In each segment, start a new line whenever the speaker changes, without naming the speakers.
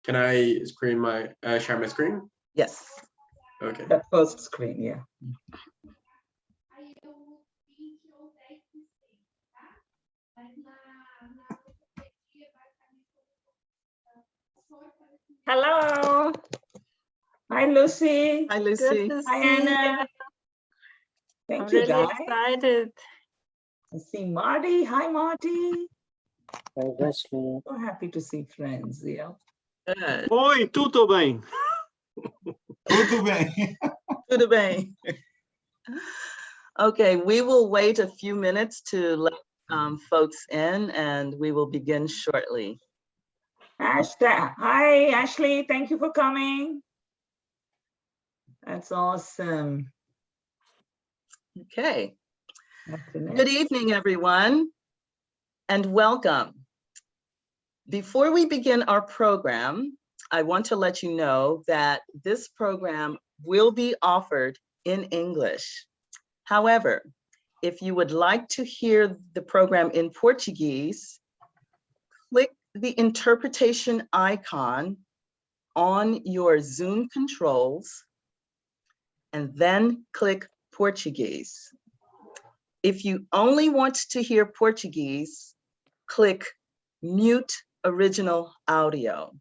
Can I screen my share my screen?
Yes.
Okay.
That first screen, yeah. Hello. Hi, Lucy.
Hi, Lucy.
Hi, Anna. Thank you,
really
guys.
excited.
I see Marty. Hi, Marty.
Hi, Wesley.
So happy to see friends, yeah.
Good.
Oi, tudo bem?
Tudo bem.
Tudo bem. Okay, we will wait a few minutes to let folks in, and we will begin shortly.
Hi, Ashley. Thank you for coming. That's awesome.
Okay. Good evening, everyone, and welcome. Before we begin our program, I want to let you know that this program will be offered in English. However, if you would like to hear the program in Portuguese, click the interpretation icon on your Zoom controls and then click Portuguese. If you only want to hear Portuguese, click Mute Original Audio.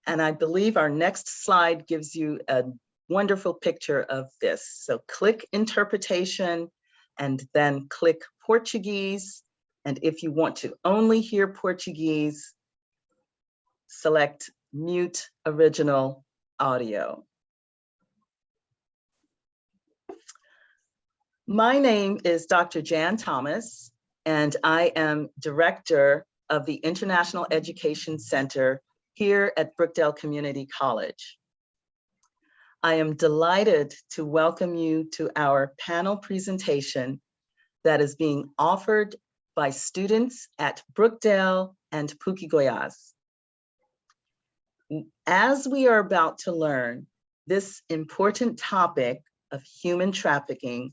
And I believe our next slide gives you a wonderful picture of this. So click Interpretation and then click Portuguese. And if you want to only hear Portuguese, select Mute Original Audio. My name is Dr. Jan Thomas, and I am Director of the International Education Center here at Brookdale Community College. I am delighted to welcome you to our panel presentation that is being offered by students at Brookdale and Bukidoyas. As we are about to learn, this important topic of human trafficking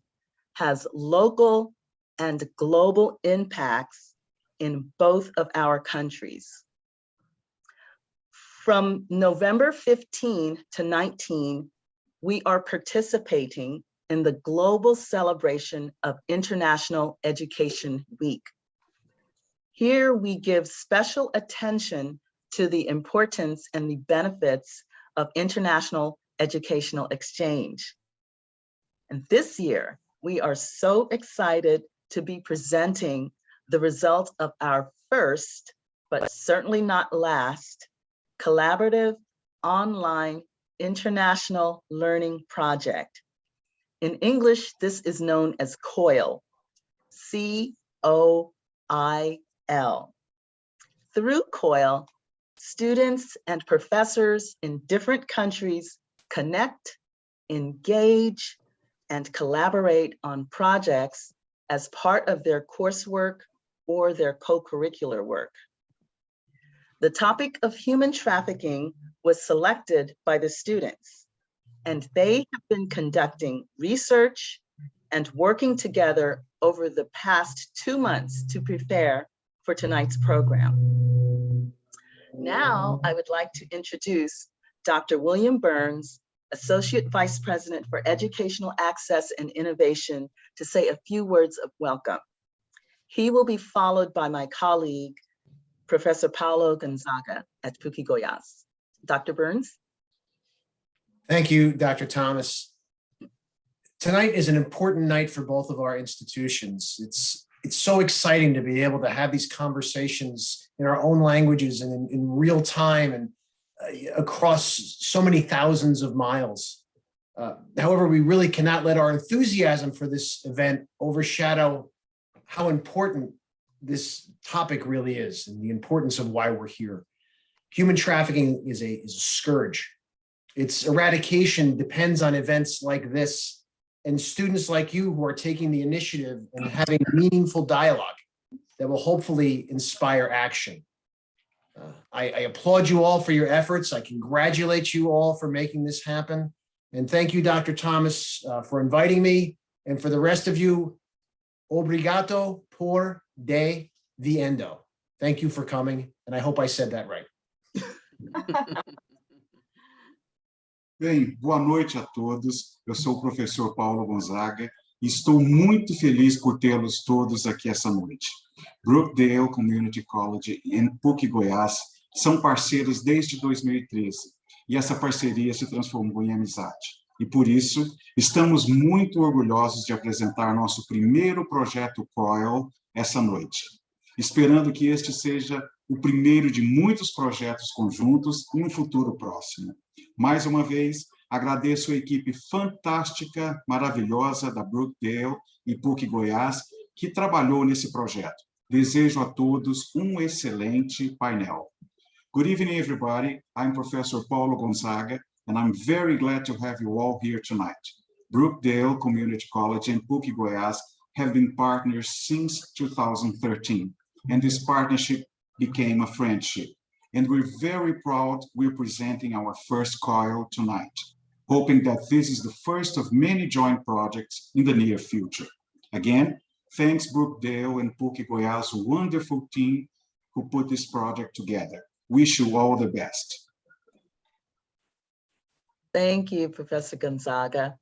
has local and global impacts in both of our countries. From November 15 to 19, we are participating in the global celebration of International Education Week. Here we give special attention to the importance and the benefits of international educational exchange. And this year, we are so excited to be presenting the result of our first, but certainly not last, collaborative online international learning project. In English, this is known as COIL, C-O-I-L. Through COIL, students and professors in different countries connect, engage, and collaborate on projects as part of their coursework or their co-curricular work. The topic of human trafficking was selected by the students, and they have been conducting research and working together over the past 2 months to prepare for tonight's program. Now, I would like to introduce Dr. William Burns, Associate Vice President for Educational Access and Innovation, to say a few words of welcome. He will be followed by my colleague, Professor Paulo Gonzaga at Bukidoyas. Dr. Burns?
Thank you, Dr. Thomas. Tonight is an important night for both of our institutions. It's so exciting to be able to have these conversations in our own languages and in real time and across so many thousands of miles. However, we really cannot let our enthusiasm for this event overshadow how important this topic really is and the importance of why we're here. Human trafficking is a scourge. Its eradication depends on events like this and students like you who are taking the initiative and having meaningful dialogue that will hopefully inspire action. I applaud you all for your efforts. I congratulate you all for making this happen. And thank you, Dr. Thomas, for inviting me. And for the rest of you, obrigado por de viendo. Thank you for coming, and I hope I said that right.
Bem, boa noite a todos. Eu sou o professor Paulo Gonzaga e estou muito feliz por tê-los todos aqui essa noite. Brookdale Community College e PUC Goiás são parceiros desde 2013 e essa parceria se transformou em amizade. E por isso, estamos muito orgulhosos de apresentar nosso primeiro projeto COIL essa noite, esperando que este seja o primeiro de muitos projetos conjuntos em um futuro próximo. Mais uma vez, agradeço a equipe fantástica, maravilhosa da Brookdale e PUC Goiás que trabalhou nesse projeto. Desejo a todos um excelente painel. Good evening, everybody. I'm Professor Paulo Gonzaga, and I'm very glad to have you all here tonight. Brookdale Community College and PUC Goiás have been partners since 2013, and this partnership became a friendship. And we're very proud we're presenting our first COIL tonight, hoping that this is the first of many joint projects in the near future. Again, thanks Brookdale and PUC Goiás' wonderful team who put this project together. Wish you all the best.
Thank you, Professor Gonzaga.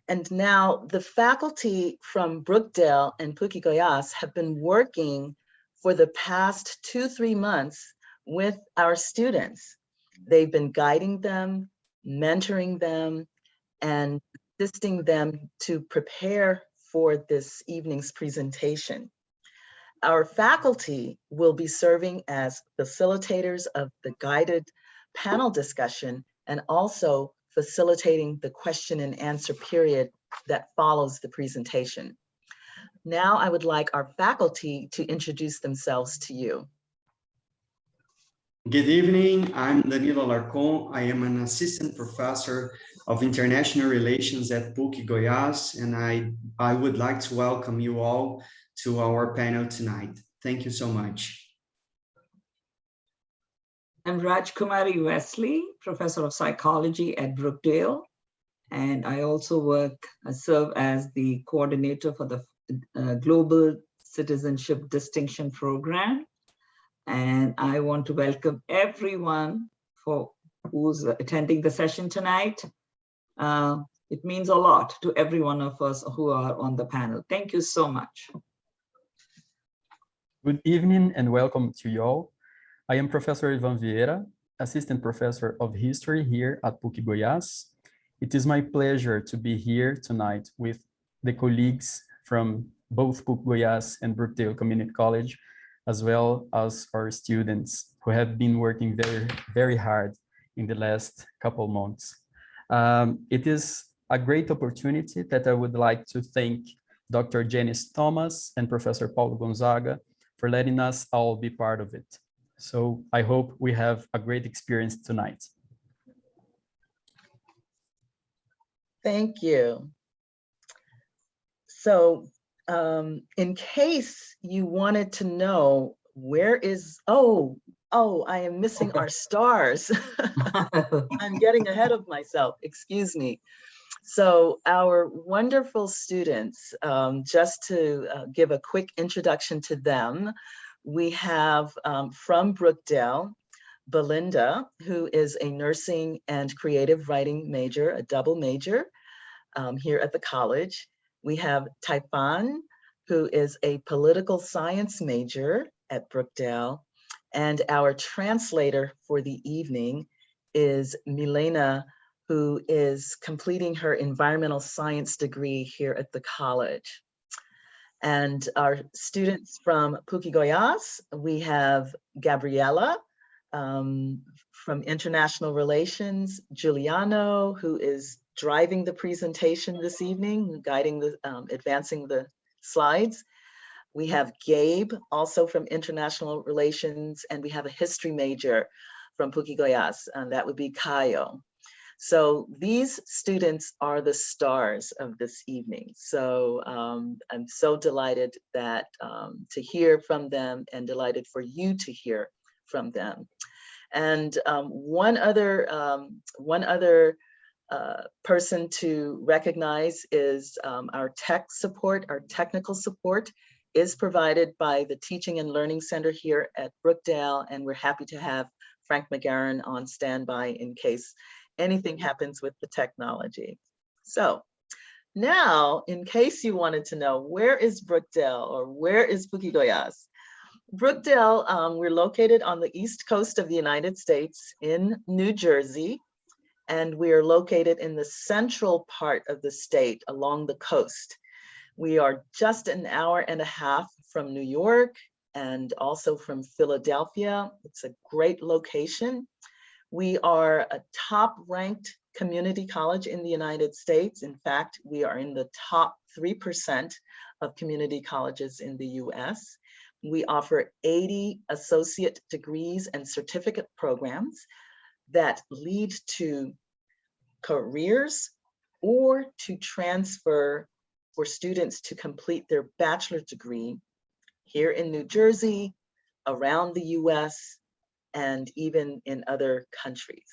And now the faculty from Brookdale and PUC Goiás have been working for the past 2-3 months with our students. They've been guiding them, mentoring them, and assisting them to prepare for this evening's presentation. Our faculty will be serving as facilitators of the guided panel discussion and also facilitating the question and answer period that follows the presentation. Now I would like our faculty to introduce themselves to you.
Good evening, I'm Danilo Alarcon. I am an assistant professor of international relations at PUC Goiás, and I would like to welcome you all to our panel tonight. Thank you so much.
I'm Rajkumari Wesley, professor of psychology at Brookdale, and I also serve as the coordinator for the Global Citizenship Distinction Program. And I want to welcome everyone who's attending the session tonight. It means a lot to every one of us who are on the panel. Thank you so much.
Good evening and welcome to you all. I am Professor Ivan Vieira, Assistant Professor of History here at PUC Goiás. It is my pleasure to be here tonight with the colleagues from both PUC Goiás and Brookdale Community College, as well as our students who have been working very, very hard in the last couple months. It is a great opportunity that I would like to thank Dr. Janice Thomas and Professor Paulo Gonzaga for letting us all be part of it. So I hope we have a great experience tonight.
Thank you. So in case you wanted to know where is, I am missing our stars. I'm getting ahead of myself, excuse me. So our wonderful students, just to give a quick introduction to them, we have from Brookdale, Belinda, who is a nursing and creative writing major, a double major here at the college. We have Taifan, who is a political science major at Brookdale. And our translator for the evening is Milena, who is completing her environmental science degree here at the college. And our students from PUC Goiás, we have Gabriela from International Relations, Giuliano, who is driving the presentation this evening, guiding the, advancing the slides. We have Gabe, also from International Relations, and we have a history major from PUC Goiás, and that would be Caio. So these students are the stars of this evening. So I'm so delighted that to hear from them and delighted for you to hear from them. And one other person to recognize is our tech support, our technical support is provided by the Teaching and Learning Center here at Brookdale, and we're happy to have Frank McGarren on standby in case anything happens with the technology. So now, in case you wanted to know, where is Brookdale or where is Bukidoyas? Brookdale, we're located on the East Coast of the United States in New Jersey, and we are located in the central part of the state along the coast. We are just an hour and a half from New York and also from Philadelphia. It's a great location. We are a top-ranked community college in the United States. In fact, we are in the top 3% of community colleges in the US. We offer 80 associate degrees and certificate programs that lead to careers or to transfer for students to complete their bachelor's degree here in New Jersey, around the US, and even in other countries.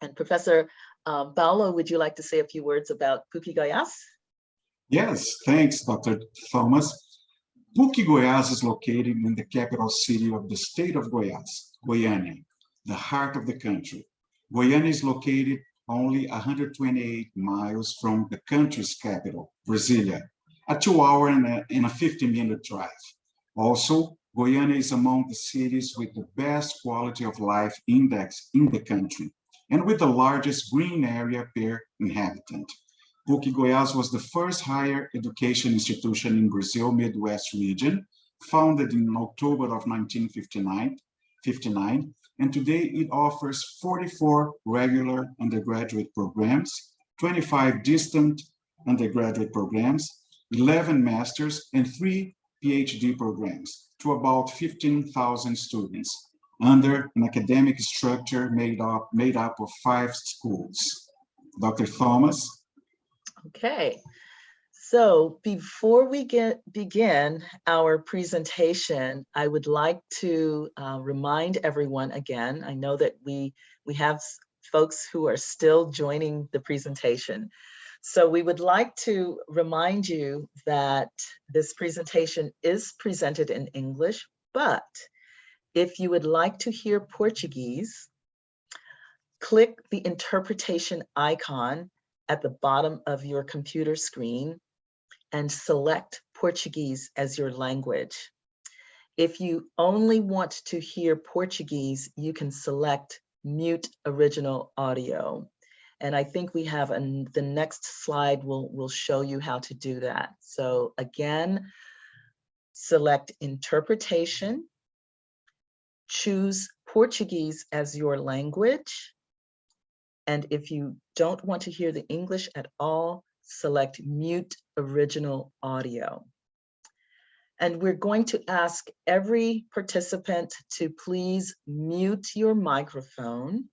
And Professor Paulo, would you like to say a few words about Bukidoyas?
Yes, thanks, Dr. Thomas. Bukidoyas is located in the capital city of the state of Goiás, Goiânia, the heart of the country. Goiânia is located only 128 miles from the country's capital, Brasilia, a 2-hour and a 50-minute drive. Also, Goiânia is among the cities with the best quality of life index in the country, and with the largest green area per inhabitant. Bukidoyas was the first higher education institution in Brazil Midwest region, founded in October of 1959, and today it offers 44 regular undergraduate programs, 25 distant undergraduate programs, 11 master's, and 3 PhD programs to about 15,000 students under an academic structure made up of 5 schools. Dr. Thomas?
Okay, so before we begin our presentation, I would like to remind everyone again, I know that we have folks who are still joining the presentation. So we would like to remind you that this presentation is presented in English, but if you would like to hear Portuguese, click the interpretation icon at the bottom of your computer screen and select Portuguese as your language. If you only want to hear Portuguese, you can select mute original audio. And I think we have the next slide will show you how to do that. So again, select interpretation, choose Portuguese as your language. And if you don't want to hear the English at all, select mute original audio. And we're going to ask every participant to please mute your microphone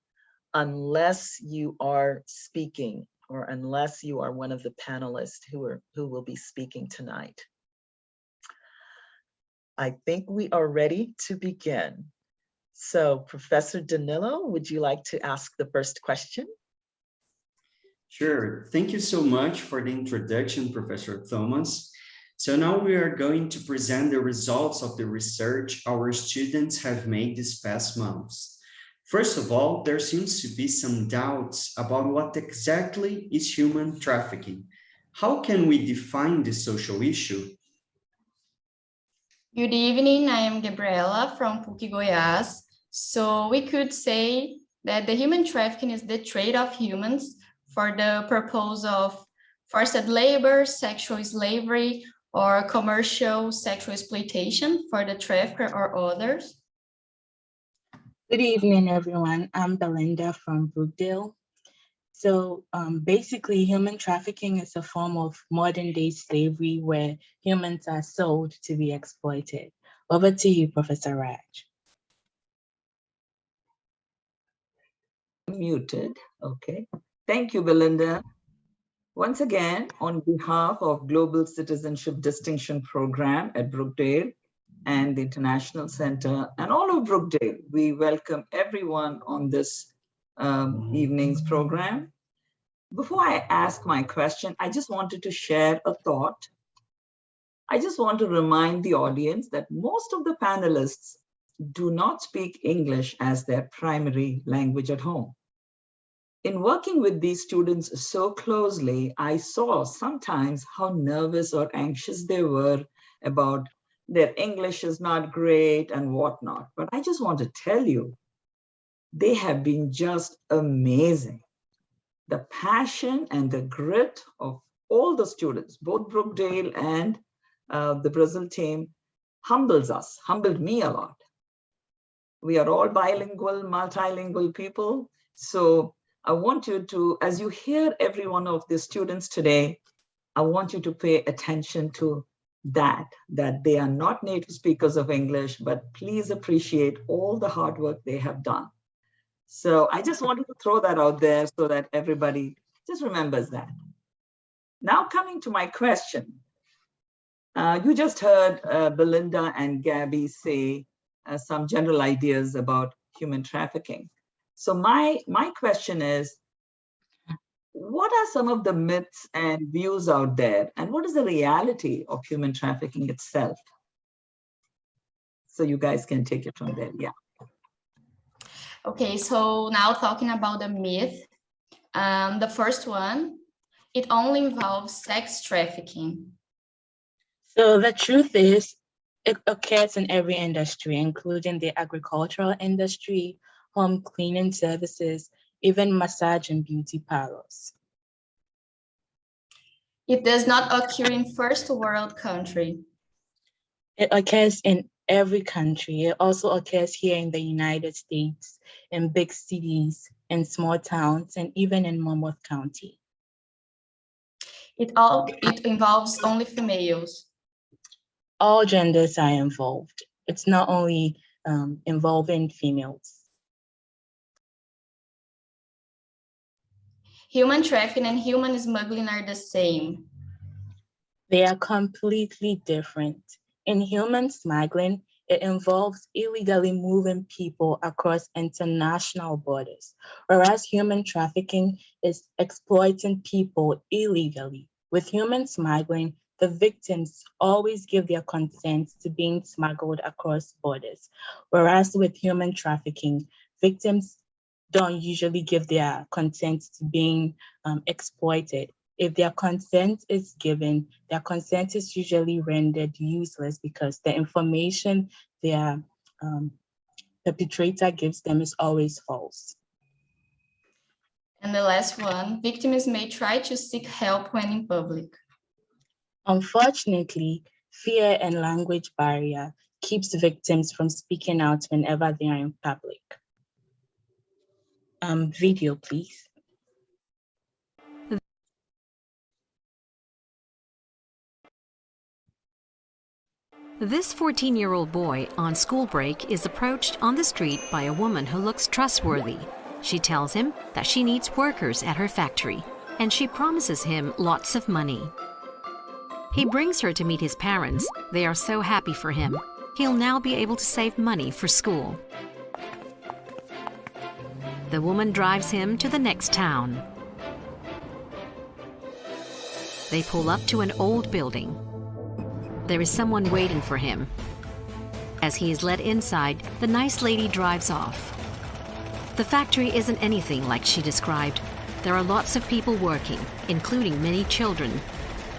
unless you are speaking or unless you are one of the panelists who will be speaking tonight. I think we are ready to begin. So Professor Danilo, would you like to ask the first question?
Sure. Thank you so much for the introduction, Professor Thomas. So now we are going to present the results of the research our students have made these past months. First of all, there seems to be some doubts about what exactly is human trafficking. How can we define this social issue?
Good evening, I am Gabriela from Bukidoyas. So we could say that the human trafficking is the trade of humans for the purpose of forced labor, sexual slavery, or commercial sexual exploitation for the trafficker or others.
Good evening, everyone. I'm Belinda from Brookdale. So basically, human trafficking is a form of modern day slavery where humans are sold to be exploited. Over to you, Professor Raj.
Muted, okay. Thank you, Belinda. Once again, on behalf of Global Citizenship Distinction Program at Brookdale and the International Center and all of Brookdale, we welcome everyone on this evening's program. Before I ask my question, I just wanted to share a thought. I just want to remind the audience that most of the panelists do not speak English as their primary language at home. In working with these students so closely, I saw sometimes how nervous or anxious they were about their English is not great and whatnot. But I just want to tell you, they have been just amazing. The passion and the grit of all the students, both Brookdale and the Brazil team, humbled me a lot. We are all bilingual, multilingual people. So I want you to, as you hear every one of the students today, I want you to pay attention to that they are not native speakers of English, but please appreciate all the hard work they have done. So I just wanted to throw that out there so that everybody just remembers that. Now coming to my question. You just heard Belinda and Gabby say some general ideas about human trafficking. So my question is, what are some of the myths and views out there? And what is the reality of human trafficking itself? So you guys can take it from there, yeah.
Okay, so now talking about the myth. The first one, it only involves sex trafficking.
So the truth is, it occurs in every industry, including the agricultural industry, home cleaning services, even massage and beauty parlors.
It does not occur in first world country.
It occurs in every country. It also occurs here in the United States, in big cities, in small towns, and even in Monmouth County.
It involves only females.
All genders are involved. It's not only involving females.
Human trafficking and human smuggling are the same.
They are completely different. In human smuggling, it involves illegally moving people across international borders, whereas human trafficking is exploiting people illegally. With human smuggling, the victims always give their consent to being smuggled across borders, whereas with human trafficking, victims don't usually give their consent to being exploited. If their consent is given, their consent is usually rendered useless because the information their perpetrator gives them is always false.
And the last one, victims may try to seek help when in public.
Unfortunately, fear and language barrier keeps victims from speaking out whenever they are in public. Video, please.
This 14-year-old boy on school break is approached on the street by a woman who looks trustworthy. She tells him that she needs workers at her factory, and she promises him lots of money. He brings her to meet his parents. They are so happy for him. He'll now be able to save money for school. The woman drives him to the next town. They pull up to an old building. There is someone waiting for him. As he is led inside, the nice lady drives off. The factory isn't anything like she described. There are lots of people working, including many children.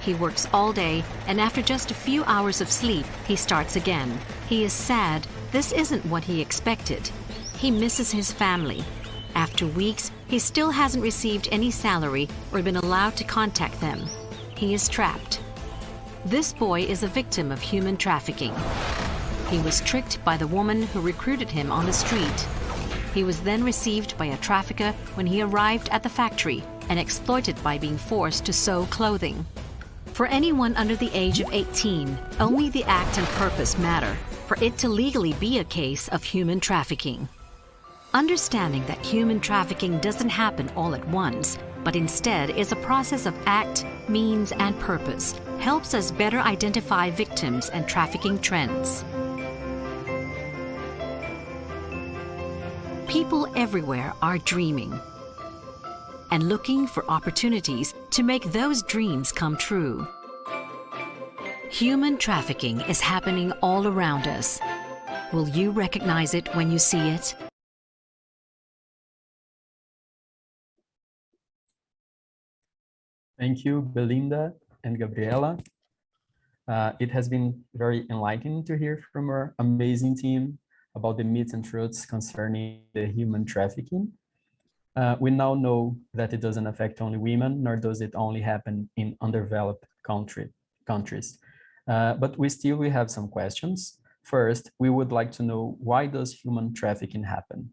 He works all day, and after just a few hours of sleep, he starts again. He is sad. This isn't what he expected. He misses his family. After weeks, he still hasn't received any salary or been allowed to contact them. He is trapped. This boy is a victim of human trafficking. He was tricked by the woman who recruited him on the street. He was then received by a trafficker when he arrived at the factory and exploited by being forced to sew clothing. For anyone under the age of 18, only the act and purpose matter for it to legally be a case of human trafficking. Understanding that human trafficking doesn't happen all at once, but instead is a process of act, means, and purpose, helps us better identify victims and trafficking trends. People everywhere are dreaming and looking for opportunities to make those dreams come true. Human trafficking is happening all around us. Will you recognize it when you see it?
Thank you, Belinda and Gabriela. It has been very enlightening to hear from our amazing team about the myths and truths concerning the human trafficking. We now know that it doesn't affect only women, nor does it only happen in underdeveloped countries. But we have some questions. First, we would like to know, why does human trafficking happen?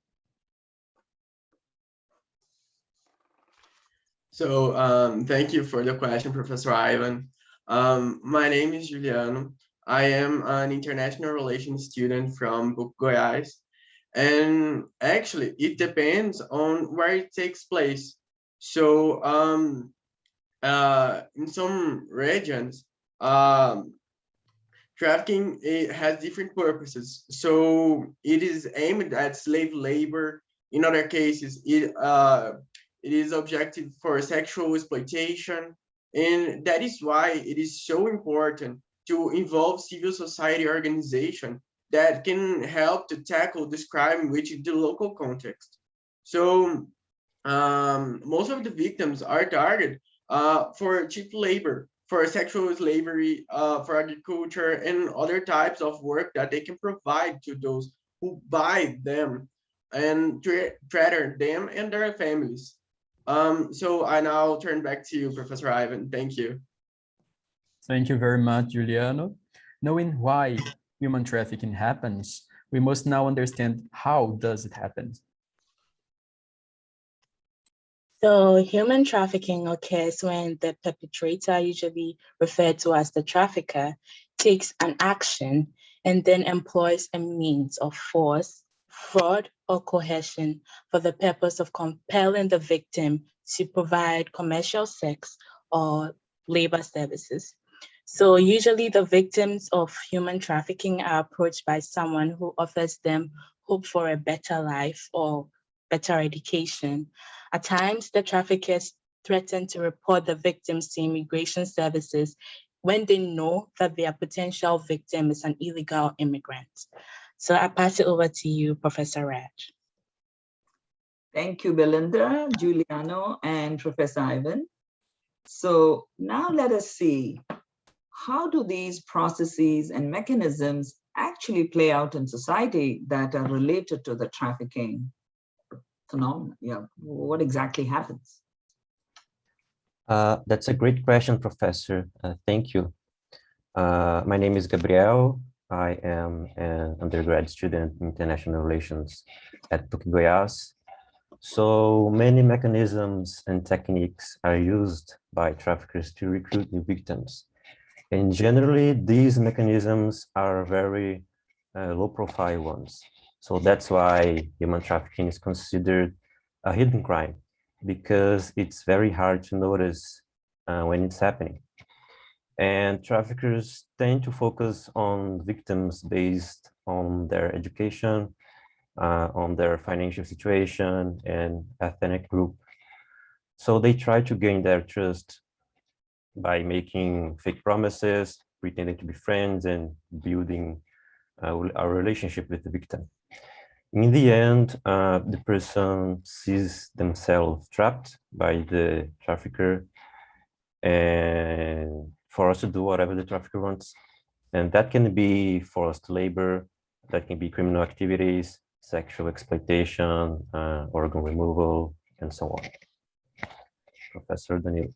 So thank you for the question, Professor Ivan. My name is Juliano. I am an international relations student from Goiás. And actually, it depends on where it takes place. So in some regions, trafficking, it has different purposes. So it is aimed at slave labor. In other cases, it is objective for sexual exploitation. And that is why it is so important to involve civil society organization that can help to tackle this crime within the local context. So most of the victims are targeted for cheap labor, for sexual slavery, for agriculture, and other types of work that they can provide to those who buy them and threaten them and their families. So I now turn back to you, Professor Ivan. Thank you.
Thank you very much, Juliano. Knowing why human trafficking happens, we must now understand how does it happen.
So human trafficking occurs when the perpetrator, usually referred to as the trafficker, takes an action and then employs a means of force, fraud, or coercion for the purpose of compelling the victim to provide commercial sex or labor services. So usually the victims of human trafficking are approached by someone who offers them hope for a better life or better education. At times, the traffickers threaten to report the victims to immigration services when they know that their potential victim is an illegal immigrant. So I pass it over to you, Professor Raj.
Thank you, Belinda, Giuliano, and Professor Ivan. So now let us see, how do these processes and mechanisms actually play out in society that are related to the trafficking phenomenon? Yeah, what exactly happens?
That's a great question, Professor. Thank you. My name is Gabriel. I am an undergrad student in international relations at Bukidoyas. So many mechanisms and techniques are used by traffickers to recruit new victims. And generally, these mechanisms are very low-profile ones. So that's why human trafficking is considered a hidden crime, because it's very hard to notice when it's happening. And traffickers tend to focus on victims based on their education, on their financial situation and ethnic group. So they try to gain their trust by making fake promises, pretending to be friends, and building a relationship with the victim. In the end, the person sees themselves trapped by the trafficker and forced to do whatever the trafficker wants. And that can be forced labor, that can be criminal activities, sexual exploitation, organ removal, and so on. Professor Danilo.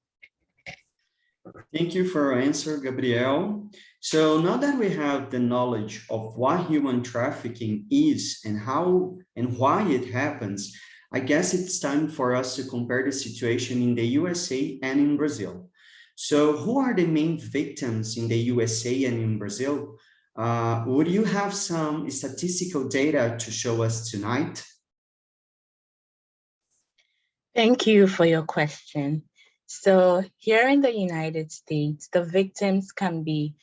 Thank you for your answer, Gabriel. So now that we have the knowledge of what human trafficking is and how and why it happens, I guess it's time for us to compare the situation in the USA and in Brazil. So who are the main victims in the USA and in Brazil? Would you have some statistical data to show us tonight?
Thank you for your question. So here in the United States, the victims can be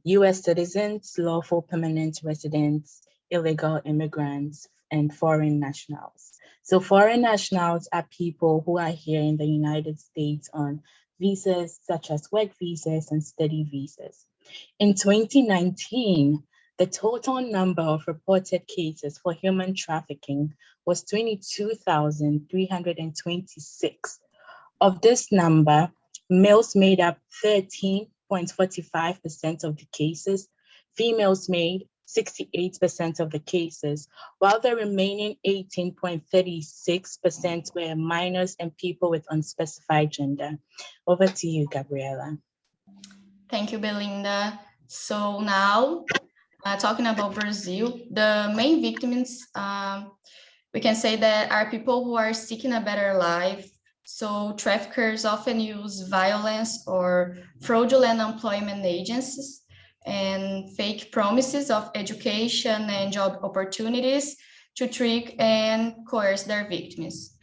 US citizens, lawful permanent residents, illegal immigrants, and foreign nationals. So foreign nationals are people who are here in the United States on visas such as work visas and study visas. In 2019, the total number of reported cases for human trafficking was 22,326. Of this number, males made up 13.45% of the cases, females made 68% of the cases, while the remaining 18.36% were minors and people with unspecified gender. Over to you, Gabriela.
Thank you, Belinda. So now, talking about Brazil, the main victims, we can say that are people who are seeking a better life. So traffickers often use violence or fraudulent employment agencies and fake promises of education and job opportunities to trick and coerce their victims.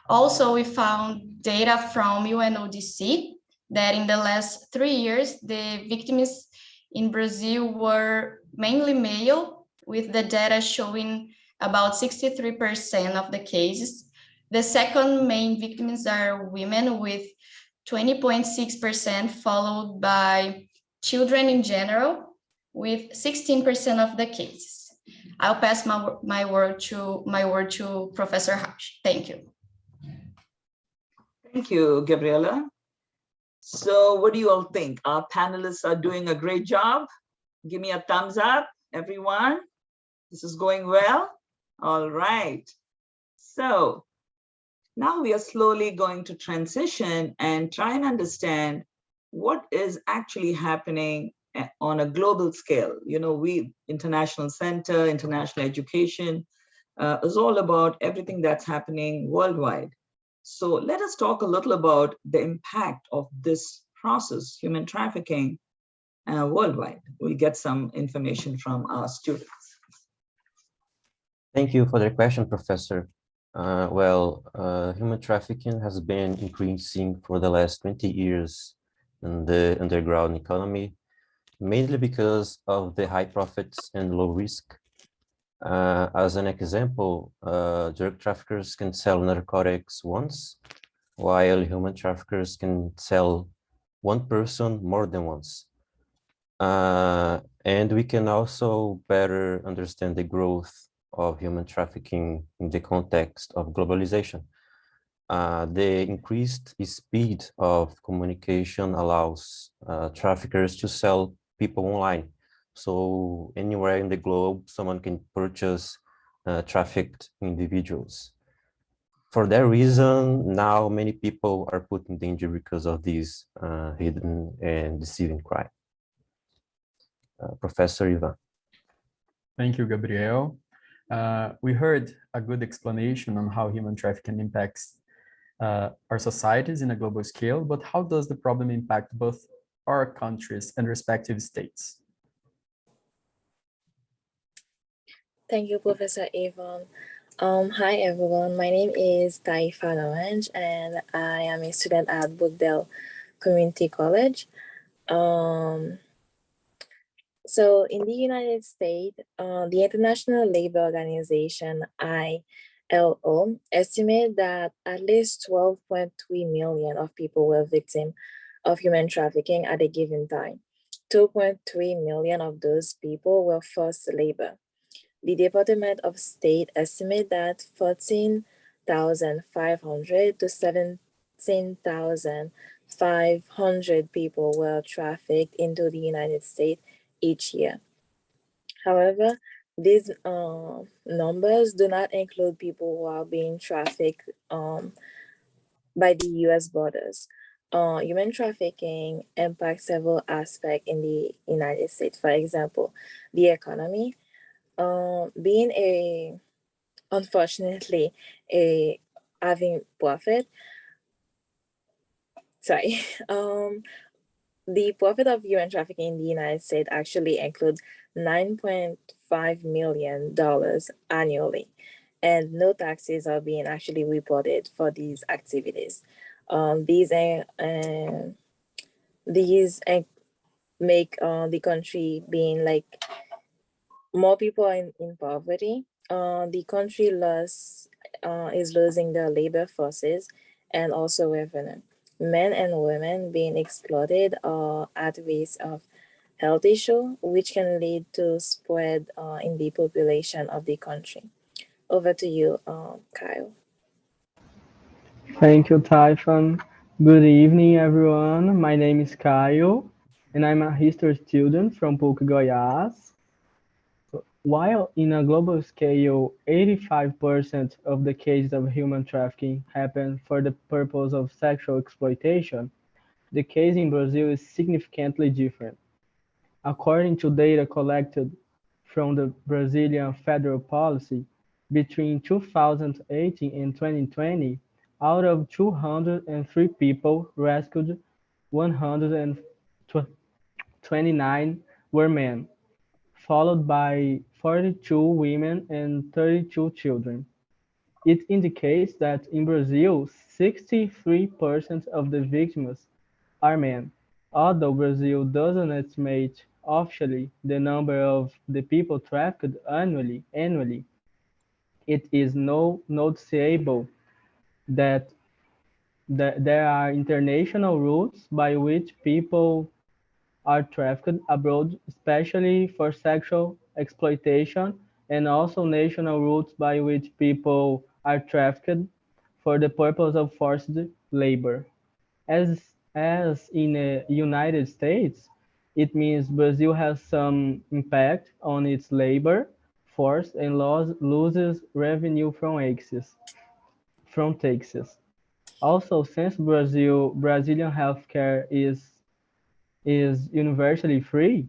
Also, we found data from UNODC that in the last 3 years, the victims in Brazil were mainly male, with the data showing about 63% of the cases. The second main victims are women with 20.6%, followed by children in general with 16% of the cases. I'll pass my word to Professor Rauch. Thank you.
Thank you, Gabriela. So what do you all think? Our panelists are doing a great job. Give me a thumbs up, everyone. This is going well. All right. So now we are slowly going to transition and try and understand what is actually happening on a global scale. You know, we, International Center, International Education, is all about everything that's happening worldwide. So let us talk a little about the impact of this process, human trafficking, worldwide. We'll get some information from our students.
Thank you for the question, Professor. Human trafficking has been increasing for the last 20 years in the underground economy, mainly because of the high profits and low risk. As an example, drug traffickers can sell narcotics once, while human traffickers can sell one person more than once. And we can also better understand the growth of human trafficking in the context of globalization. The increased speed of communication allows traffickers to sell people online. So anywhere in the globe, someone can purchase trafficked individuals. For that reason, now many people are put in danger because of this hidden and deceiving crime. Professor Ivan.
Thank you, Gabriel. We heard a good explanation on how human trafficking impacts our societies in a global scale, but how does the problem impact both our countries and respective states?
Thank you, Professor Yvonne. Hi, everyone. My name is Taifa Lorange, and I am a student at Brookdale Community College. So in the United States, the International Labor Organization, ILO, estimate that at least 12.3 million of people were victims of human trafficking at a given time. 2.3 million of those people were forced labor. The Department of State estimate that 14,500 to 17,500 people were trafficked into the United States each year. However, these numbers do not include people who are being trafficked by the US borders. Human trafficking impacts several aspects in the United States. For example, the economy, unfortunately, having profit. Sorry. The profit of human trafficking in the United States actually includes $9.5 million annually, and no taxes are being actually reported for these activities. These make the country being like more people are in poverty. The country is losing their labor forces and also revenue. Men and women being exploited or at risk of health issue, which can lead to spread in the population of the country. Over to you, Kyle.
Thank you, Typhon. Good evening, everyone. My name is Kyle, and I'm a history student from Bukidoyas. While in a global scale, 85% of the cases of human trafficking happen for the purpose of sexual exploitation, the case in Brazil is significantly different. According to data collected from the Brazilian Federal Policy, between 2018 and 2020, out of 203 people rescued, 129 were men, followed by 42 women and 32 children. It indicates that in Brazil, 63% of the victims are men. Although Brazil doesn't estimate officially the number of the people trafficked annually, it is noticeable that there are international routes by which people are trafficked abroad, especially for sexual exploitation, and also national routes by which people are trafficked for the purpose of forced labor. As in the United States, it means Brazil has some impact on its labor force and loses revenue from taxes. Also, since Brazilian healthcare is universally free,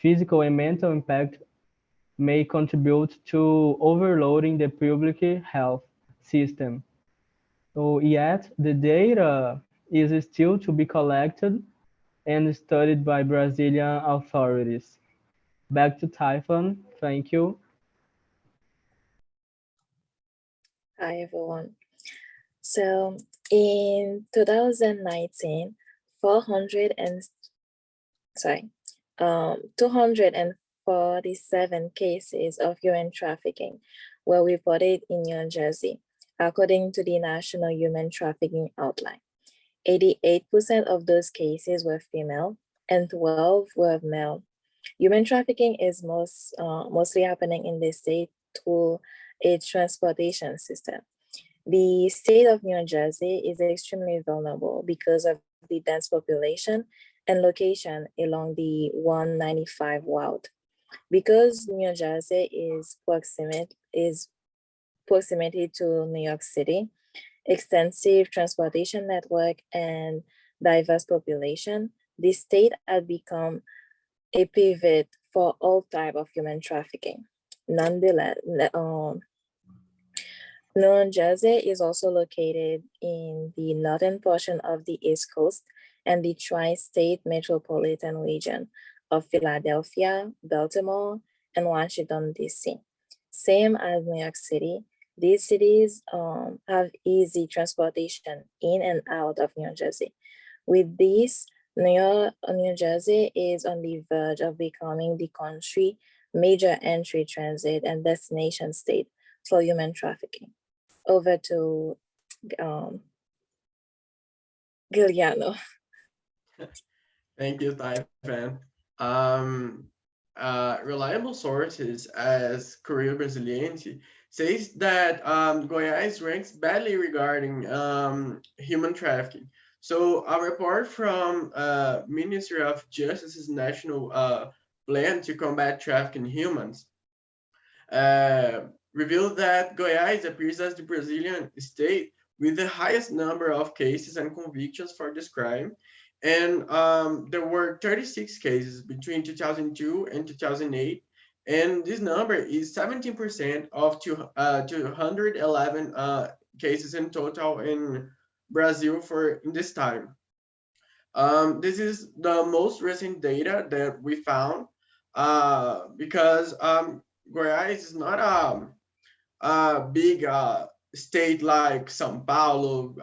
physical and mental impact may contribute to overloading the public health system. So yet, the data is still to be collected and studied by Brazilian authorities. Back to Typhon. Thank you.
Hi, everyone. So in 2019, 247 cases of human trafficking were reported in New Jersey, according to the National Human Trafficking Outline. 88% of those cases were female and 12 were male. Human trafficking is mostly happening in the state through a transportation system. The state of New Jersey is extremely vulnerable because of the dense population and location along the 195 route. Because New Jersey is proximity to New York City, extensive transportation network, and diverse population, the state had become a pivot for all types of human trafficking. Nonetheless, New Jersey is also located in the northern portion of the East Coast and the tri-state metropolitan region of Philadelphia, Baltimore, and Washington, D.C. Same as New York City, these cities have easy transportation in and out of New Jersey. With this, New Jersey is on the verge of becoming the country's major entry, transit, and destination state for human trafficking. Over to Giuliano.
Thank you, Typhon. Reliable sources as Correio Brasiliense says that Goiás ranks badly regarding human trafficking. So a report from Ministry of Justice's National Plan to Combat Trafficking in Humans revealed that Goiás appears as the Brazilian state with the highest number of cases and convictions for this crime. And there were 36 cases between 2002 and 2008. And this number is 17% of 211 cases in total in Brazil in this time. This is the most recent data that we found because Goiás is not a big state like São Paulo,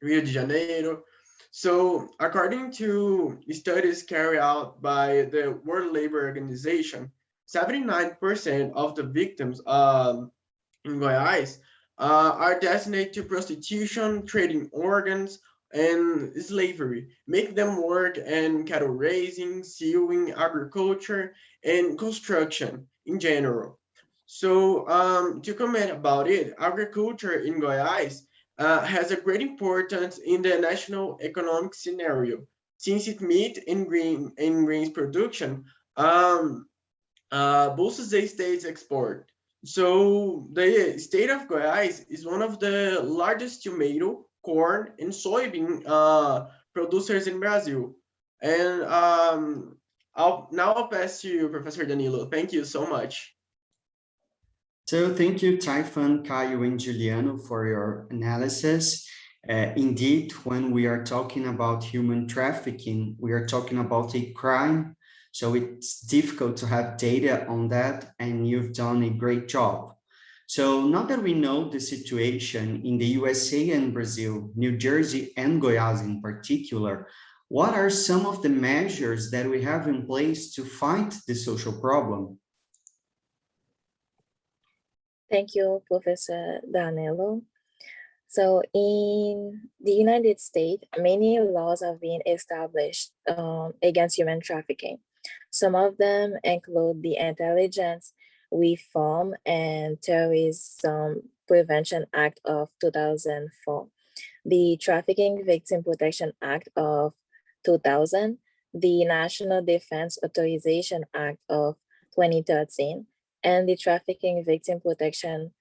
Rio de Janeiro. So according to studies carried out by the World Labor Organization, 79% of the victims in Goiás are destined to prostitution, trading organs, and slavery, make them work in cattle raising, sewing, agriculture, and construction in general. So to comment about it, agriculture in Goiás has a great importance in the national economic scenario, since it meat and grains production boosts the state's export. So the state of Goiás is one of the largest tomato, corn, and soybean producers in Brazil. And I'll pass to you, Professor Danilo. Thank you so much.
So thank you, Typhon, Caio, and Juliano for your analysis. Indeed, when we are talking about human trafficking, we are talking about a crime. So it's difficult to have data on that, and you've done a great job. So now that we know the situation in the USA and Brazil, New Jersey and Goiás in particular, what are some of the measures that we have in place to fight the social problem?
Thank you, Professor Danilo. So in the United States, many laws have been established against human trafficking. Some of them include the Intelligence Reform and Terrorism Prevention Act of 2004, the Trafficking Victim Protection Act of 2000, the National Defense Authorization Act of 2013, and the Trafficking Victim Protection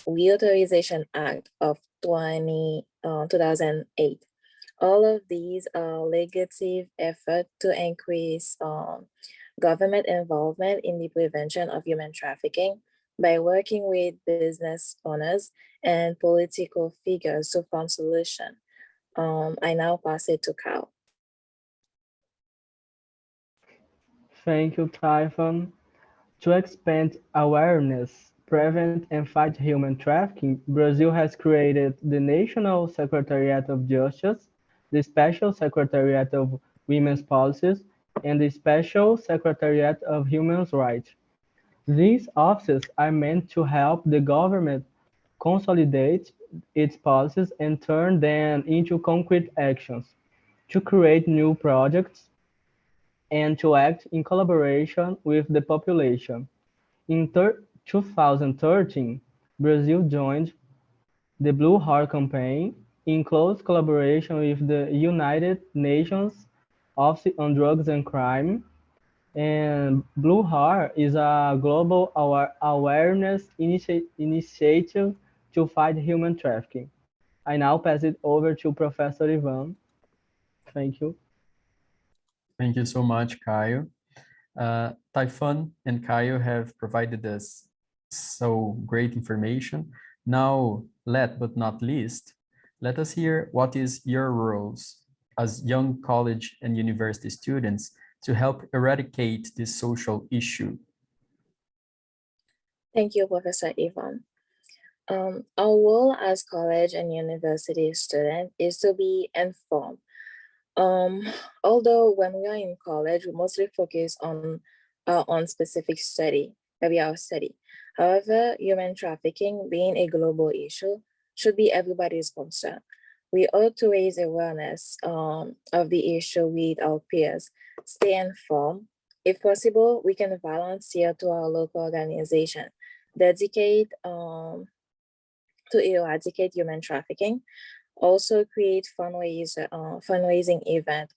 Reauthorization Act of 2008. All of these are legislative efforts to increase government involvement in the prevention of human trafficking by working with business owners and political figures to find solutions. I now pass it to Cal.
Thank you, Typhon. To expand awareness, prevent and fight human trafficking, Brazil has created the National Secretariat of Justice, the Special Secretariat of Women's Policies, and the Special Secretariat of Human Rights. These offices are meant to help the government consolidate its policies and turn them into concrete actions, to create new projects, and to act in collaboration with the population. In 2013, Brazil joined the Blue Heart Campaign in close collaboration with the United Nations Office on Drugs and Crime. And Blue Heart is a global awareness initiative to fight human trafficking. I now pass it over to Professor Ivan. Thank you.
Thank you so much, Caio. Typhon and Caio have provided us so great information. Now, last but not least, let us hear what is your roles as young college and university students to help eradicate this social issue.
Thank you, Professor Ivan. Our role as college and university students is to be informed. Although when we are in college, we mostly focus on specific area of study. However, human trafficking being a global issue should be everybody's concern. We ought to raise awareness of the issue with our peers, stay informed. If possible, we can volunteer to our local organization, dedicate to eradicate human trafficking. Also create fundraising event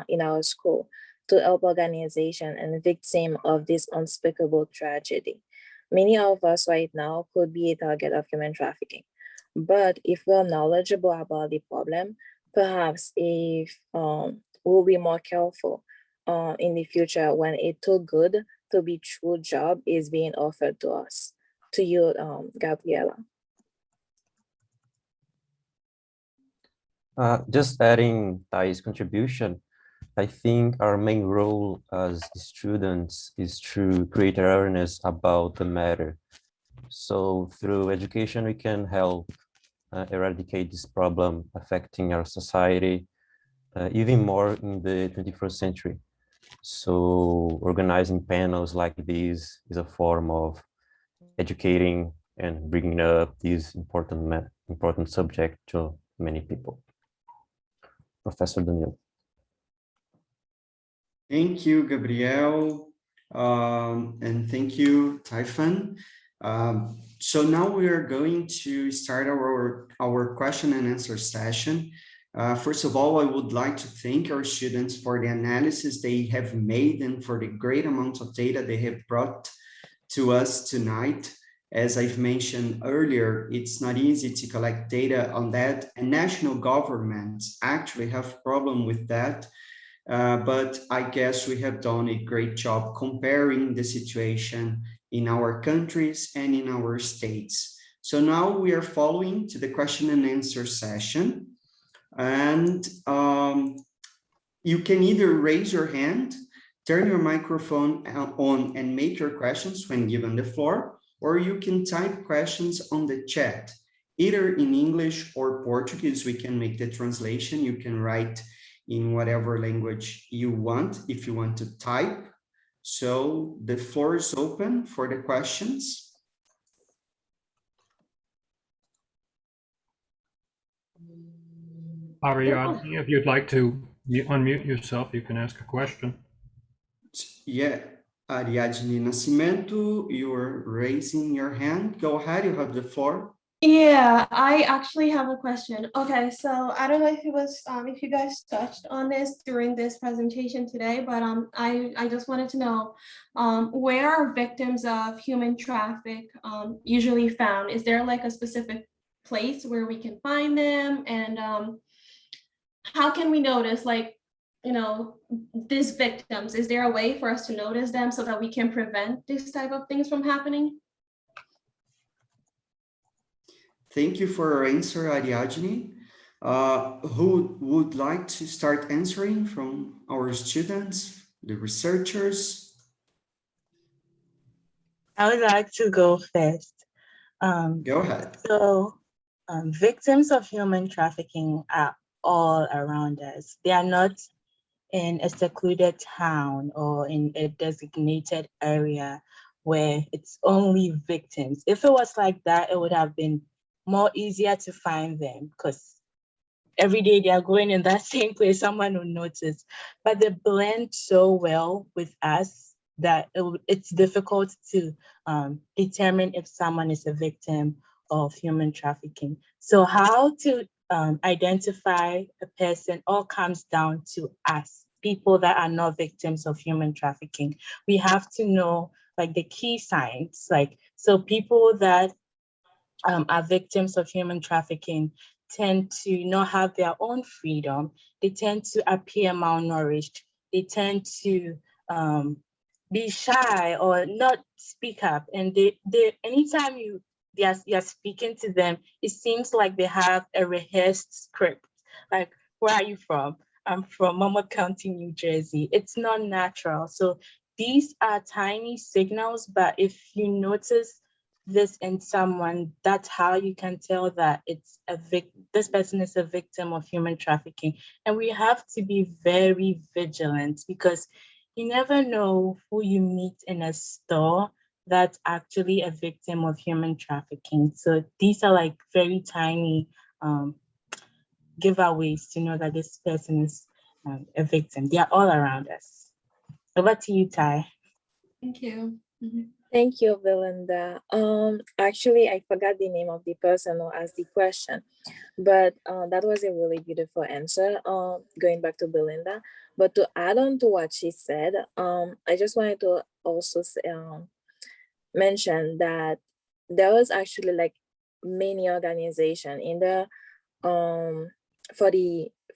in our school to help organization and victim of this unspeakable tragedy. Many of us right now could be a target of human trafficking, but if we're knowledgeable about the problem, perhaps if we'll be more careful in the future when a too good to be true job is being offered to us. To you, Gabriela.
Just adding Thais' contribution, I think our main role as students is to create awareness about the matter. So through education, we can help eradicate this problem affecting our society, even more in the 21st century. So organizing panels like these is a form of educating and bringing up this important subject to many people. Professor Danilo.
Thank you, Gabriel, and thank you, Typhon. So now we are going to start our question and answer session. First of all, I would like to thank our students for the analysis they have made and for the great amount of data they have brought to us tonight. As I've mentioned earlier, it's not easy to collect data on that, and national governments actually have problem with that. But I guess we have done a great job comparing the situation in our countries and in our states. So now we are following to the question and answer session. And you can either raise your hand, turn your microphone on and make your questions when given the floor, or you can type questions on the chat, either in English or Portuguese. We can make the translation. You can write in whatever language you want, if you want to type. So the floor is open for the questions.
Ariadne, if you'd like to unmute yourself, you can ask a question.
Yeah, Ariadne Nascimento, you're raising your hand. Go ahead, you have the floor.
Yeah, I actually have a question. Okay, so I don't know if it was if you guys touched on this during this presentation today, but I just wanted to know where are victims of human traffic usually found? Is there like a specific place where we can find them, and how can we notice, like, you know, these victims? Is there a way for us to notice them so that we can prevent this type of things from happening?
Thank you for your answer, Ariadne. Who would like to start answering from our students, the researchers?
I would like to go first.
Go ahead.
So victims of human trafficking are all around us. They are not in a secluded town or in a designated area where it's only victims. If it was like that, it would have been more easier to find them, because every day they are going in that same place, someone will notice. But they blend so well with us that it's difficult to determine if someone is a victim of human trafficking. So how to identify a person all comes down to us, people that are not victims of human trafficking. We have to know like the key signs, like, so people that are victims of human trafficking tend to not have their own freedom. They tend to appear malnourished. They tend to be shy or not speak up. And they anytime you're speaking to them, it seems like they have a rehearsed script. Like, where are you from? I'm from Monmouth County, New Jersey. It's not natural. So these are tiny signals, but if you notice this in someone, that's how you can tell that this person is a victim of human trafficking. And we have to be very vigilant, because you never know who you meet in a store that's actually a victim of human trafficking. So these are like very tiny giveaways to know that this person is a victim. They are all around us. Over to you, Ty.
Thank you.
Thank you, Belinda. Actually, I forgot the name of the person who asked the question, but that was a really beautiful answer, going back to Belinda. But to add on to what she said, I just wanted to also mention that there was actually like many organizations in the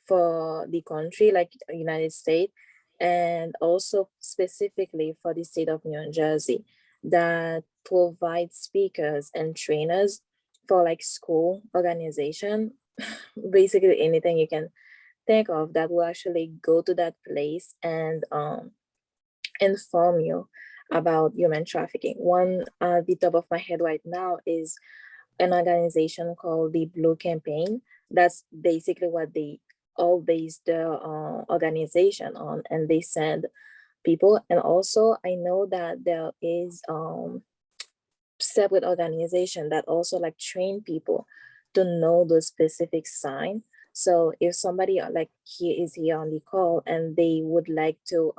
for the country, like United States, and also specifically for the state of New Jersey, that provide speakers and trainers for like school organization, basically anything you can think of that will actually go to that place and inform you about human trafficking. One at the top of my head right now is an organization called the Blue Campaign. That's basically what they all base their organization on, and they send people. And also I know that there is separate organization that also like train people to know those specific signs So if somebody like is here on the call and they would like to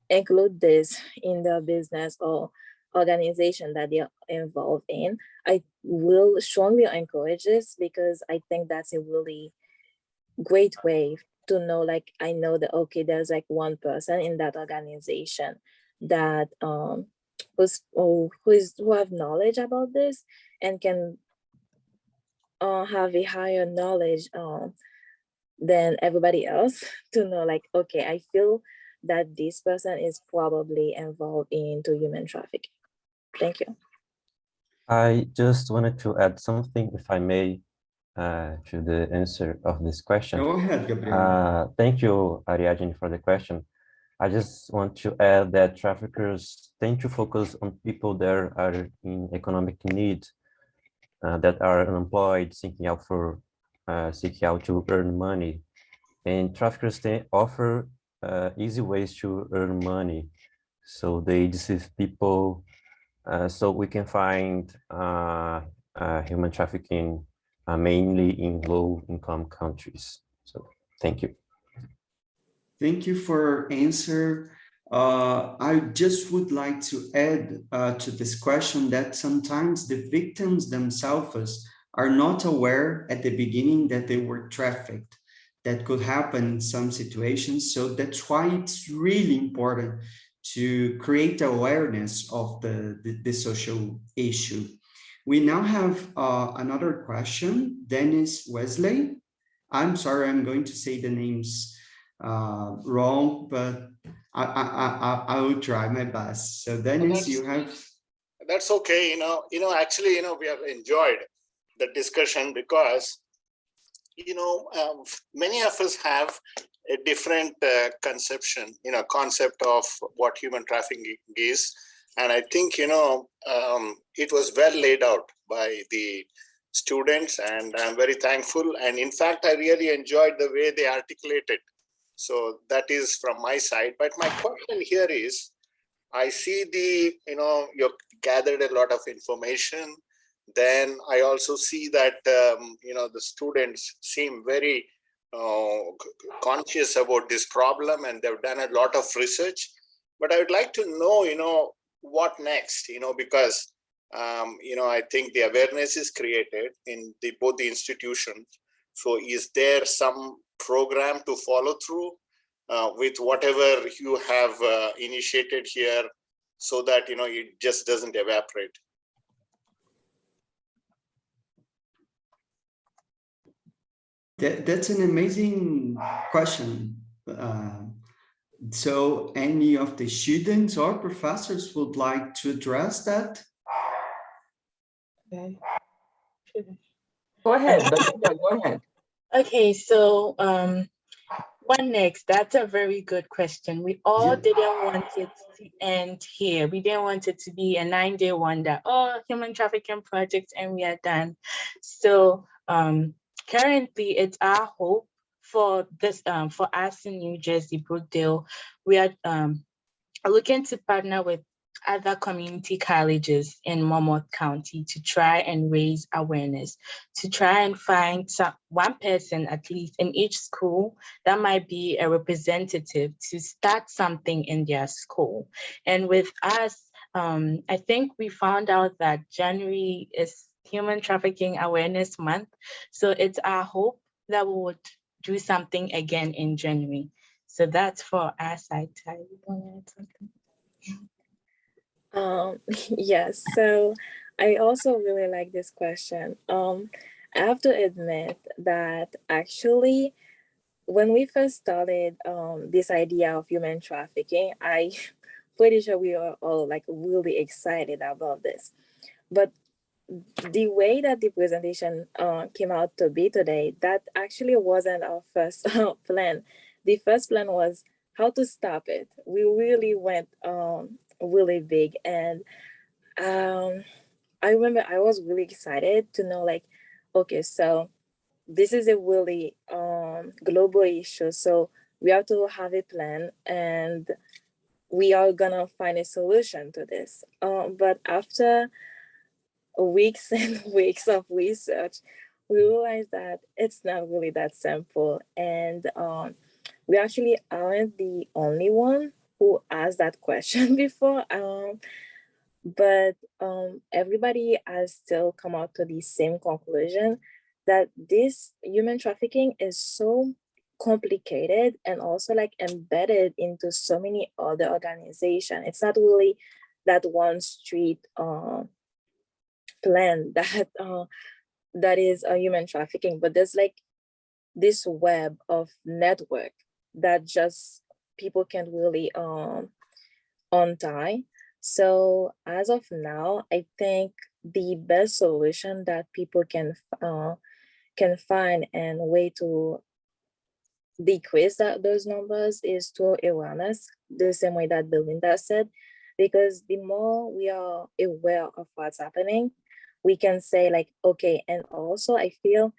include this in their business or organization that they're involved in, I will strongly encourage this, because I think that's a really great way to know, like, I know that, okay, there's like one person in that organization that who have knowledge about this and can have a higher knowledge than everybody else to know, like, okay, I feel that this person is probably involved into human trafficking. Thank you.
I just wanted to add something, if I may, to the answer of this question.
Go ahead, Gabriel.
Thank you, Ariadne, for the question. I just want to add that traffickers tend to focus on people that are in economic need, that are unemployed, seeking out to earn money. And traffickers offer easy ways to earn money. So they deceive people. So we can find human trafficking mainly in low-income countries. So thank you.
Thank you for answer. I just would like to add to this question that sometimes the victims themselves are not aware at the beginning that they were trafficked. That could happen in some situations. So that's why it's really important to create awareness of the social issue. We now have another question, Dennis Wesley. I'm sorry, I'm going to say the names wrong, but I will try my best. So Dennis, you have.
That's okay. Actually, we have enjoyed the discussion because, many of us have a different concept of what human trafficking is. And I think, it was well laid out by the students, and I'm very thankful. And in fact, I really enjoyed the way they articulated. So that is from my side. But my question here is, I see you gathered a lot of information. Then I also see that, the students seem very conscious about this problem, and they've done a lot of research. But I would like to know, what next, because, I think the awareness is created in both the institutions. So is there some program to follow through with whatever you have initiated here, so that, it just doesn't evaporate?
That's an amazing question. So any of the students or professors would like to address that?
Okay.
Go ahead, Belinda, go ahead.
Okay, so what next? That's a very good question. We all didn't want it to end here. We didn't want it to be a 9-day wonder, human trafficking project, and we are done. So currently, it's our hope for this, for us in New Jersey, Brookdale. We are looking to partner with other community colleges in Monmouth County to try and raise awareness, to try and find one person at least in each school that might be a representative to start something in their school. And with us, I think we found out that January is Human Trafficking Awareness Month. So it's our hope that we would do something again in January. So that's for our side.
Yes, so I also really like this question. I have to admit that actually, when we first started this idea of human trafficking, I pretty sure we are all like really excited about this. But the way that the presentation came out to be today, that actually wasn't our first plan. The first plan was how to stop it. We really went really big, and I remember I was really excited to know, like, okay, so this is a really global issue, so we have to have a plan, and we are gonna find a solution to this. But after weeks and weeks of research, we realized that it's not really that simple. And we actually aren't the only one who asked that question before. But everybody has still come out to the same conclusion that this human trafficking is so complicated and also like embedded into so many other organizations. It's not really that one street plan that is human trafficking, but there's like this web of network that just people can't really untie. So as of now, I think the best solution that people can find and way to decrease those numbers is through awareness, the same way that Belinda said, because the more we are aware of what's happening, we can say like, okay, and also I feel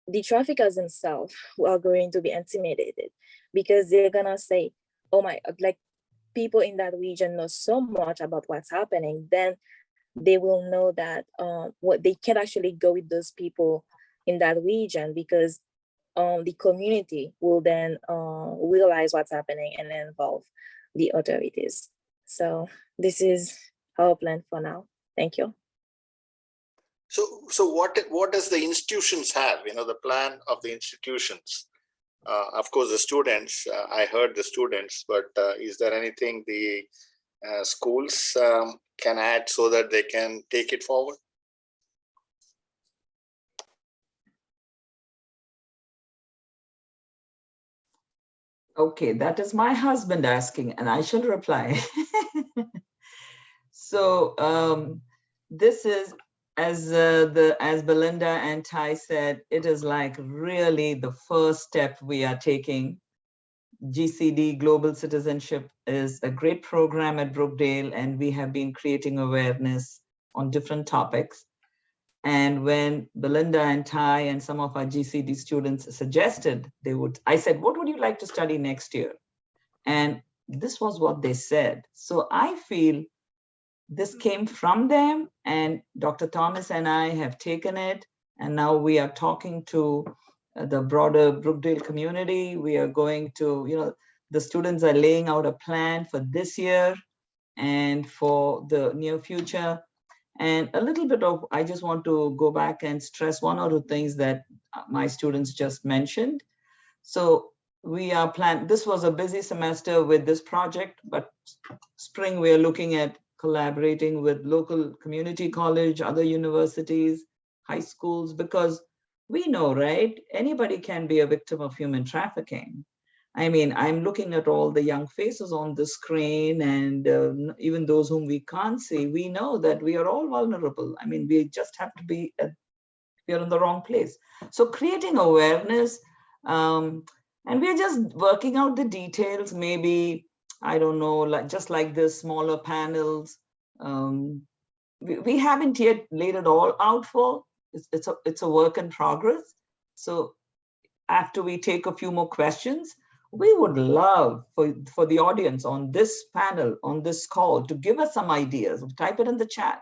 the traffickers themselves are going to be intimidated because they're gonna say, oh my, like people in that region know so much about what's happening, then they will know that what they can actually go with those people in that region because the community will then realize what's happening and involve the authorities. So this is our plan for now. Thank you.
So what does the institutions have? You know, the plan of the institutions. Of course, the students. I heard the students, but is there anything the schools can add so that they can take it forward?
Okay, that is my husband asking, and I shall reply. So this is, as Belinda and Ty said, it is like really the first step we are taking. GCD, Global Citizenship, is a great program at Brookdale, and we have been creating awareness on different topics. And when Belinda and Ty and some of our GCD students suggested I said, what would you like to study next year? And this was what they said. So I feel this came from them, and Dr. Thomas and I have taken it, and now we are talking to the broader Brookdale community. We are going to, the students are laying out a plan for this year and for the near future. And a little bit of, I just want to go back and stress one or two things that my students just mentioned. So we are this was a busy semester with this project, but spring we are looking at collaborating with local community college, other universities, high schools, because we know, right? Anybody can be a victim of human trafficking. I mean, I'm looking at all the young faces on the screen, and even those whom we can't see, we know that we are all vulnerable. I mean, we just have to be, we're in the wrong place. So creating awareness, and we're just working out the details, maybe, I don't know, just like this, smaller panels. We haven't yet laid it all out for, it's a work in progress. So after we take a few more questions, we would love for the audience on this panel, on this call, to give us some ideas. Type it in the chat.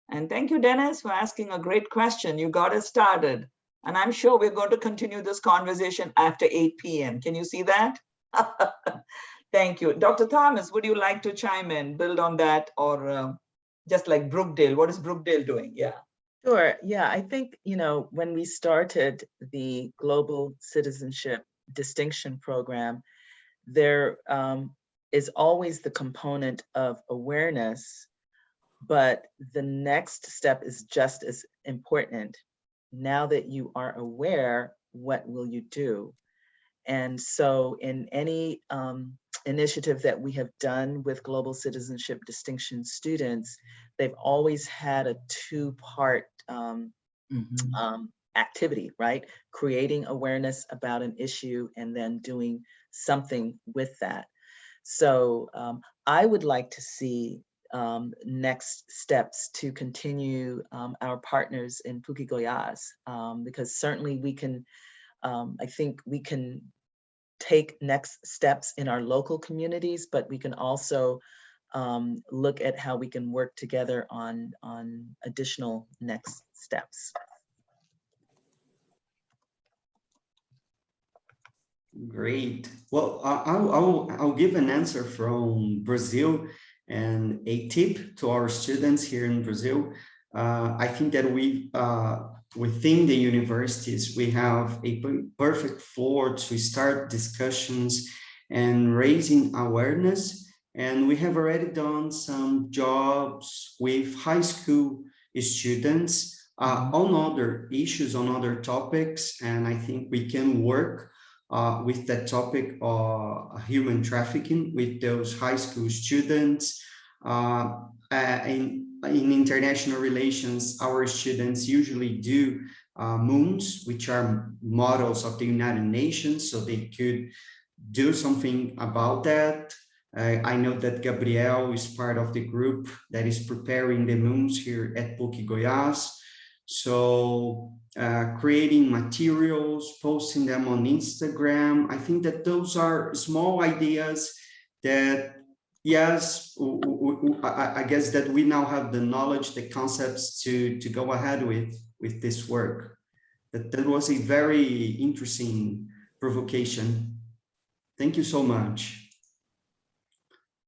And thank you, Dennis, for asking a great question. You got us started. And I'm sure we're going to continue this conversation after 8 p.m. Can you see that? Thank you. Dr. Thomas, would you like to chime in, build on that, or just like Brookdale? What is Brookdale doing? Yeah.
Sure. Yeah, I think, when we started the Global Citizenship Distinction Program, there is always the component of awareness, but the next step is just as important. Now that you are aware, what will you do? And so in any initiative that we have done with Global Citizenship Distinction Students, they've always had a two-part activity, right? Creating awareness about an issue and then doing something with that. So I would like to see next steps to continue our partners in Bukidoyas, because certainly we can, I think we can take next steps in our local communities, but we can also look at how we can work together on additional next steps.
Great. Well, I'll give an answer from Brazil and a tip to our students here in Brazil. I think that within the universities, we have a perfect floor to start discussions and raising awareness. And we have already done some jobs with high school students on other issues, on other topics. And I think we can work with that topic of human trafficking with those high school students. In international relations, our students usually do moons, which are models of the United Nations, so they could do something about that. I know that Gabriel is part of the group that is preparing the moons here at Bukidoyas. So creating materials, posting them on Instagram. I think that those are small ideas that, yes, I guess that we now have the knowledge, the concepts to go ahead with this work. That was a very interesting provocation. Thank you so much.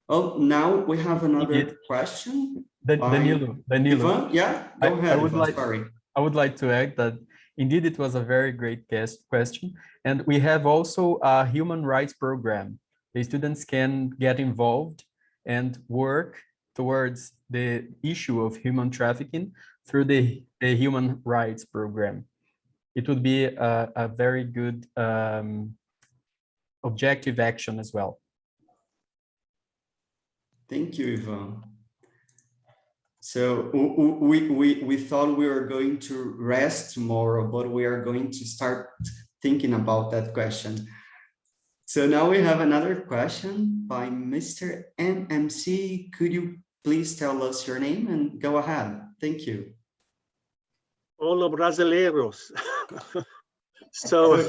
Oh, now we have another question.
Danilo,
Ivan? Yeah, go ahead, Ivan, sorry.
I would like to add that indeed it was a very great question. And we have also a human rights program. The students can get involved and work towards the issue of human trafficking through the human rights program. It would be a very good objective action as well.
Thank you, Ivan. So we thought we were going to rest tomorrow, but we are going to start thinking about that question. So now we have another question by Mr. MMC. Could you please tell us your name and go ahead? Thank you.
Hola, brasileiros. So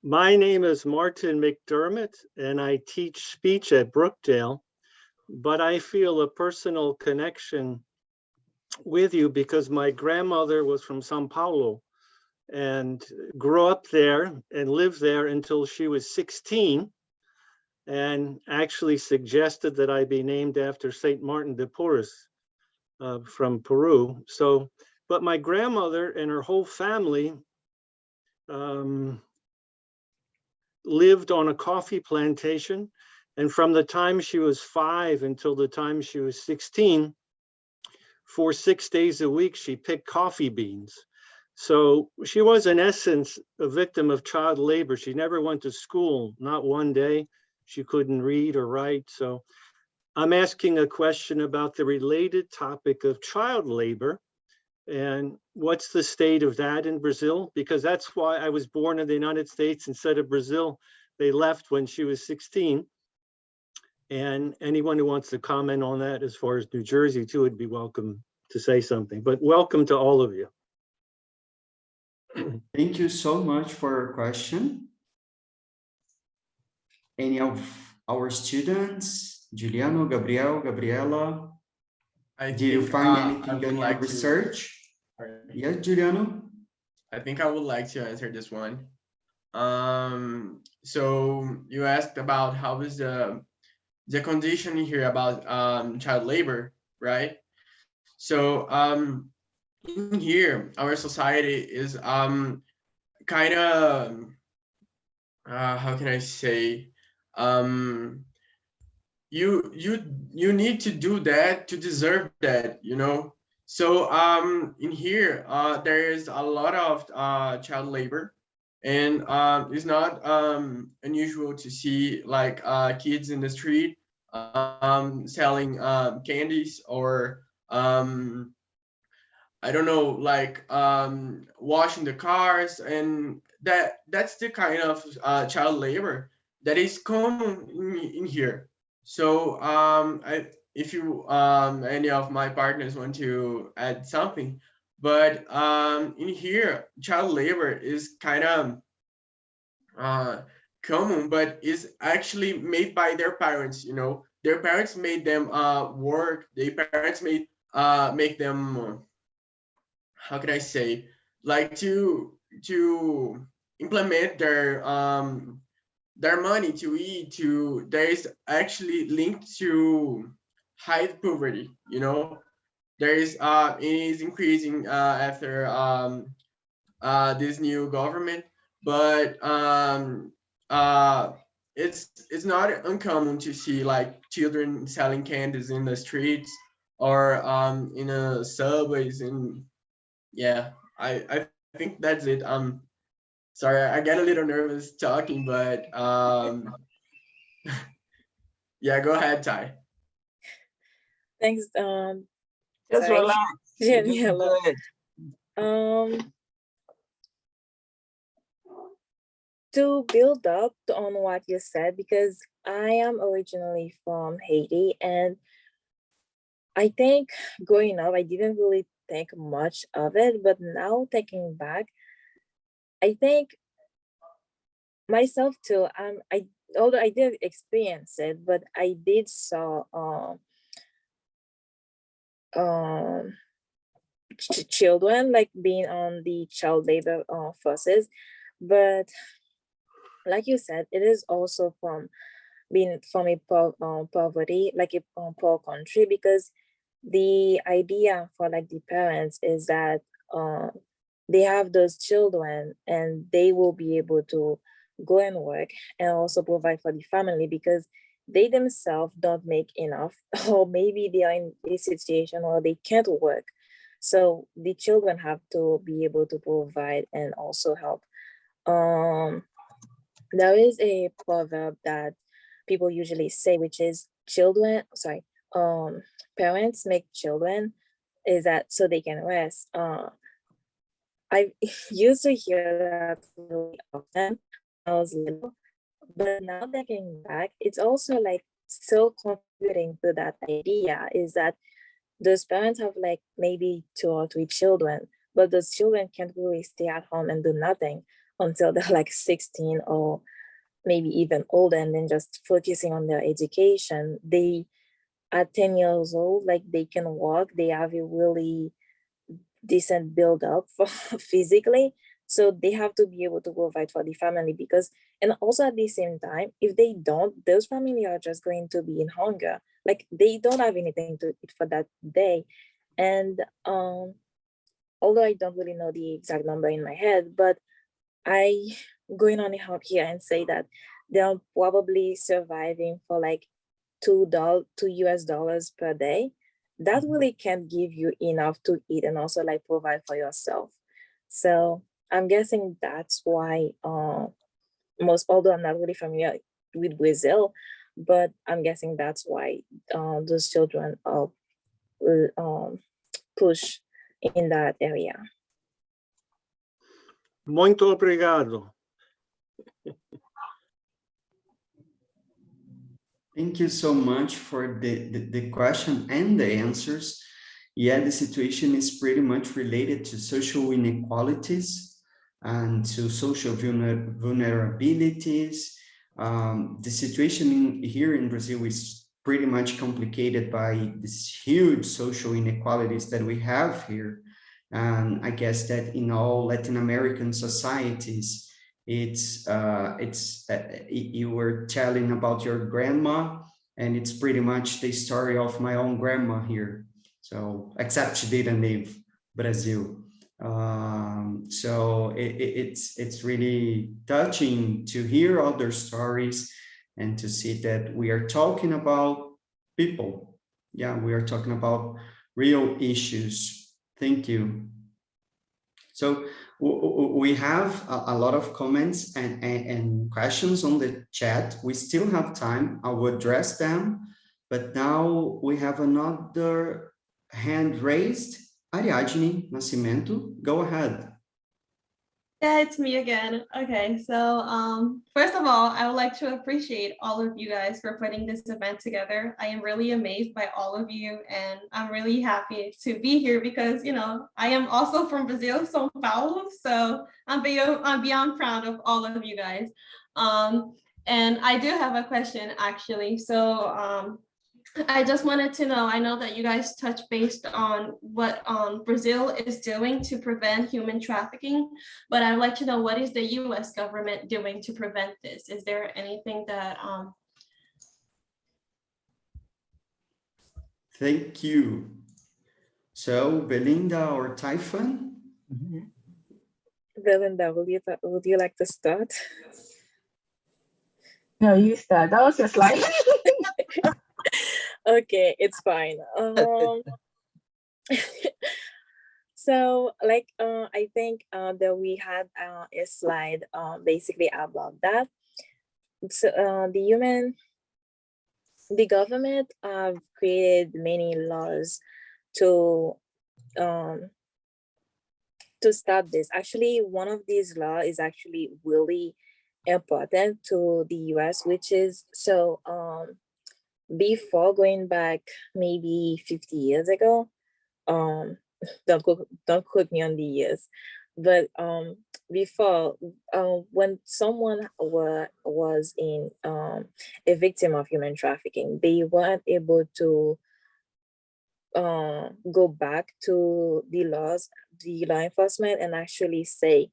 my name is Martin McDermott, and I teach speech at Brookdale. But I feel a personal connection with you because my grandmother was from Sao Paulo and grew up there and lived there until she was 16 and actually suggested that I be named after Saint Martin de Porres from Peru. So, but my grandmother and her whole family lived on a coffee plantation. And from the time she was 5 until the time she was 16, for 6 days a week, she picked coffee beans. So she was, in essence, a victim of child labor. She never went to school, not one day. She couldn't read or write. So I'm asking a question about the related topic of child labor. And what's the state of that in Brazil? Because that's why I was born in the United States instead of Brazil. They left when she was 16. And anyone who wants to comment on that as far as New Jersey too would be welcome to say something, but welcome to all of you.
Thank you so much for your question. Any of our students, Juliano, Gabriel, Gabriela, did you find anything in your research? Yes, Juliano?
I think I would like to answer this one. So you asked about how is the condition here about child labor, right? So in here, our society is kind of how can I say, you need to do that to deserve that, you know. So in here there is a lot of child labor, and it's not unusual to see like kids in the street selling candies, or I don't know, like washing the cars, and that's the kind of child labor that is common in here. So if you any of my partners want to add something, but in here child labor is kind of common, but is actually made by their parents, you know. Their parents made them work. Their parents made make them how can I say, like to implement their money to eat, to there is actually linked to high poverty, you know. There is it is increasing after this new government, but it's not uncommon to see like children selling candies in the streets or in the subways. And yeah, I think that's it. Sorry, I get a little nervous talking, but yeah, go ahead, Ty.
Thanks.
Just
Sorry.
relax. You're doing
Hello.
good.
To build up on what you said, because I am originally from Haiti, and I think growing up, I didn't really think much of it, but now thinking back, I think myself too. Although I didn't experience it, but I did saw children like being on the child labor forces, but like you said, it is also from being from a poverty, like a poor country, because the idea for like the parents is that they have those children and they will be able to go and work and also provide for the family, because they themselves don't make enough, or maybe they are in a situation where they can't work. So the children have to be able to provide and also help. There is a proverb that people usually say, which is parents make children, is that so they can rest. I used to hear that really often when I was little, but now thinking back, it's also like still contributing to that idea, is that those parents have like maybe 2 or 3 children, but those children can't really stay at home and do nothing until they're like 16 or maybe even older, and then just focusing on their education. They, at 10 years old, like they can walk, they have a really decent build up for physically. So they have to be able to provide for the family, because, and also at the same time, if they don't, those family are just going to be in hunger. Like they don't have anything to eat for that day. And although I don't really know the exact number in my head, but I going on out here and say that they're probably surviving for like $2 US per day. That really can't give you enough to eat and also like provide for yourself. So I'm guessing that's why although I'm not really familiar with Brazil, but I'm guessing that's why those children are pushed in that area.
Muito obrigado.
Thank you so much for the question and the answers. Yeah, the situation is pretty much related to social inequalities and to social vulnerabilities. The situation here in Brazil is pretty much complicated by these huge social inequalities that we have here. And I guess that in all Latin American societies, you were telling about your grandma, and it's pretty much the story of my own grandma here. So except she didn't leave Brazil. So it's really touching to hear other stories and to see that we are talking about people. Yeah, we are talking about real issues. Thank you. So we have a lot of comments and questions on the chat. We still have time. I will address them, but now we have another hand raised. Ariadne Nascimento, go ahead.
Yeah, it's me again. Okay, so first of all, I would like to appreciate all of you guys for putting this event together. I am really amazed by all of you, and I'm really happy to be here because, you know, I am also from Brazil, São Paulo, so I'm beyond proud of all of you guys. And I do have a question, actually. So I just wanted to know, I know that you guys touched based on what Brazil is doing to prevent human trafficking, but I'd like to know, what is the US government doing to prevent this? Is there anything that
Thank you. So Belinda or Typhon?
Belinda, would you like to start?
No, you start. That was just like.
Okay, it's fine. So like I think that we had a slide basically about that. So the government have created many laws to stop this. Actually, one of these laws is actually really important to the US, which is so before going back maybe 50 years ago, don't quote me on the years, but before when someone was in a victim of human trafficking, they weren't able to go back to the law enforcement and actually say,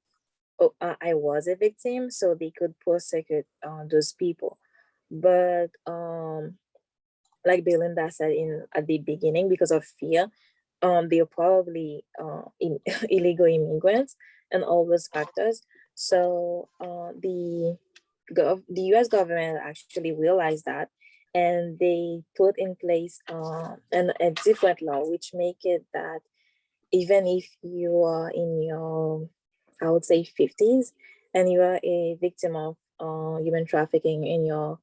oh, I was a victim, so they could prosecute those people. But like Belinda said at the beginning, because of fear, they're probably illegal immigrants and all those factors. So the US government actually realized that, and they put in place a different law, which make it that even if you are in your, I would say 50s, and you are a victim of human trafficking in your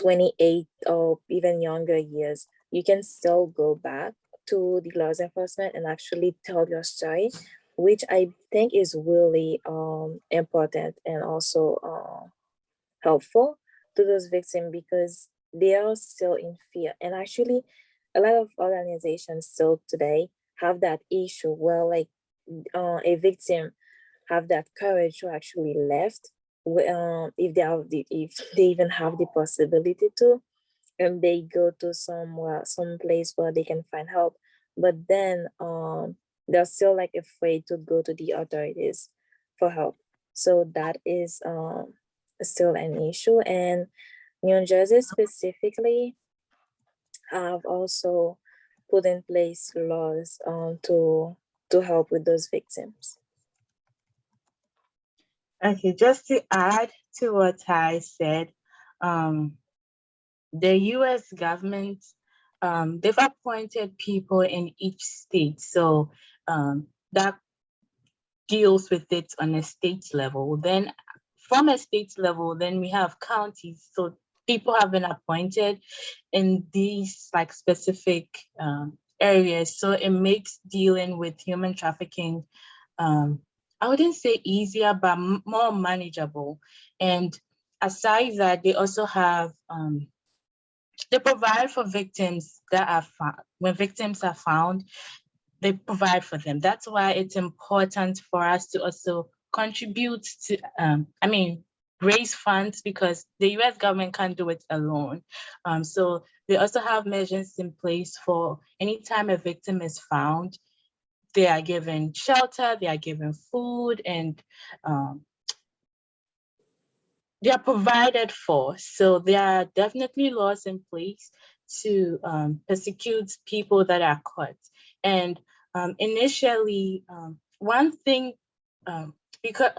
28 or even younger years, you can still go back to the law enforcement and actually tell your story, which I think is really important and also helpful to those victims, because they are still in fear. And actually, a lot of organizations still today have that issue where like a victim have that courage to actually left if they even have the possibility to, and they go to some place where they can find help, but then they're still like afraid to go to the authorities for help. So that is still an issue. And New Jersey specifically have also put in place laws to help with those victims.
Okay, just to add to what I said, the US government, they've appointed people in each state. So that deals with it on a state level. Then from a state level, then we have counties. So people have been appointed in these like specific areas. So it makes dealing with human trafficking, I wouldn't say easier, but more manageable. And aside that, they also have, they provide for victims that are found. When victims are found, they provide for them. That's why it's important for us to also contribute to, raise funds, because the US government can't do it alone. So they also have measures in place for anytime a victim is found, they are given shelter, they are given food, and they are provided for. So there are definitely laws in place to persecute people that are caught. And initially, one thing, because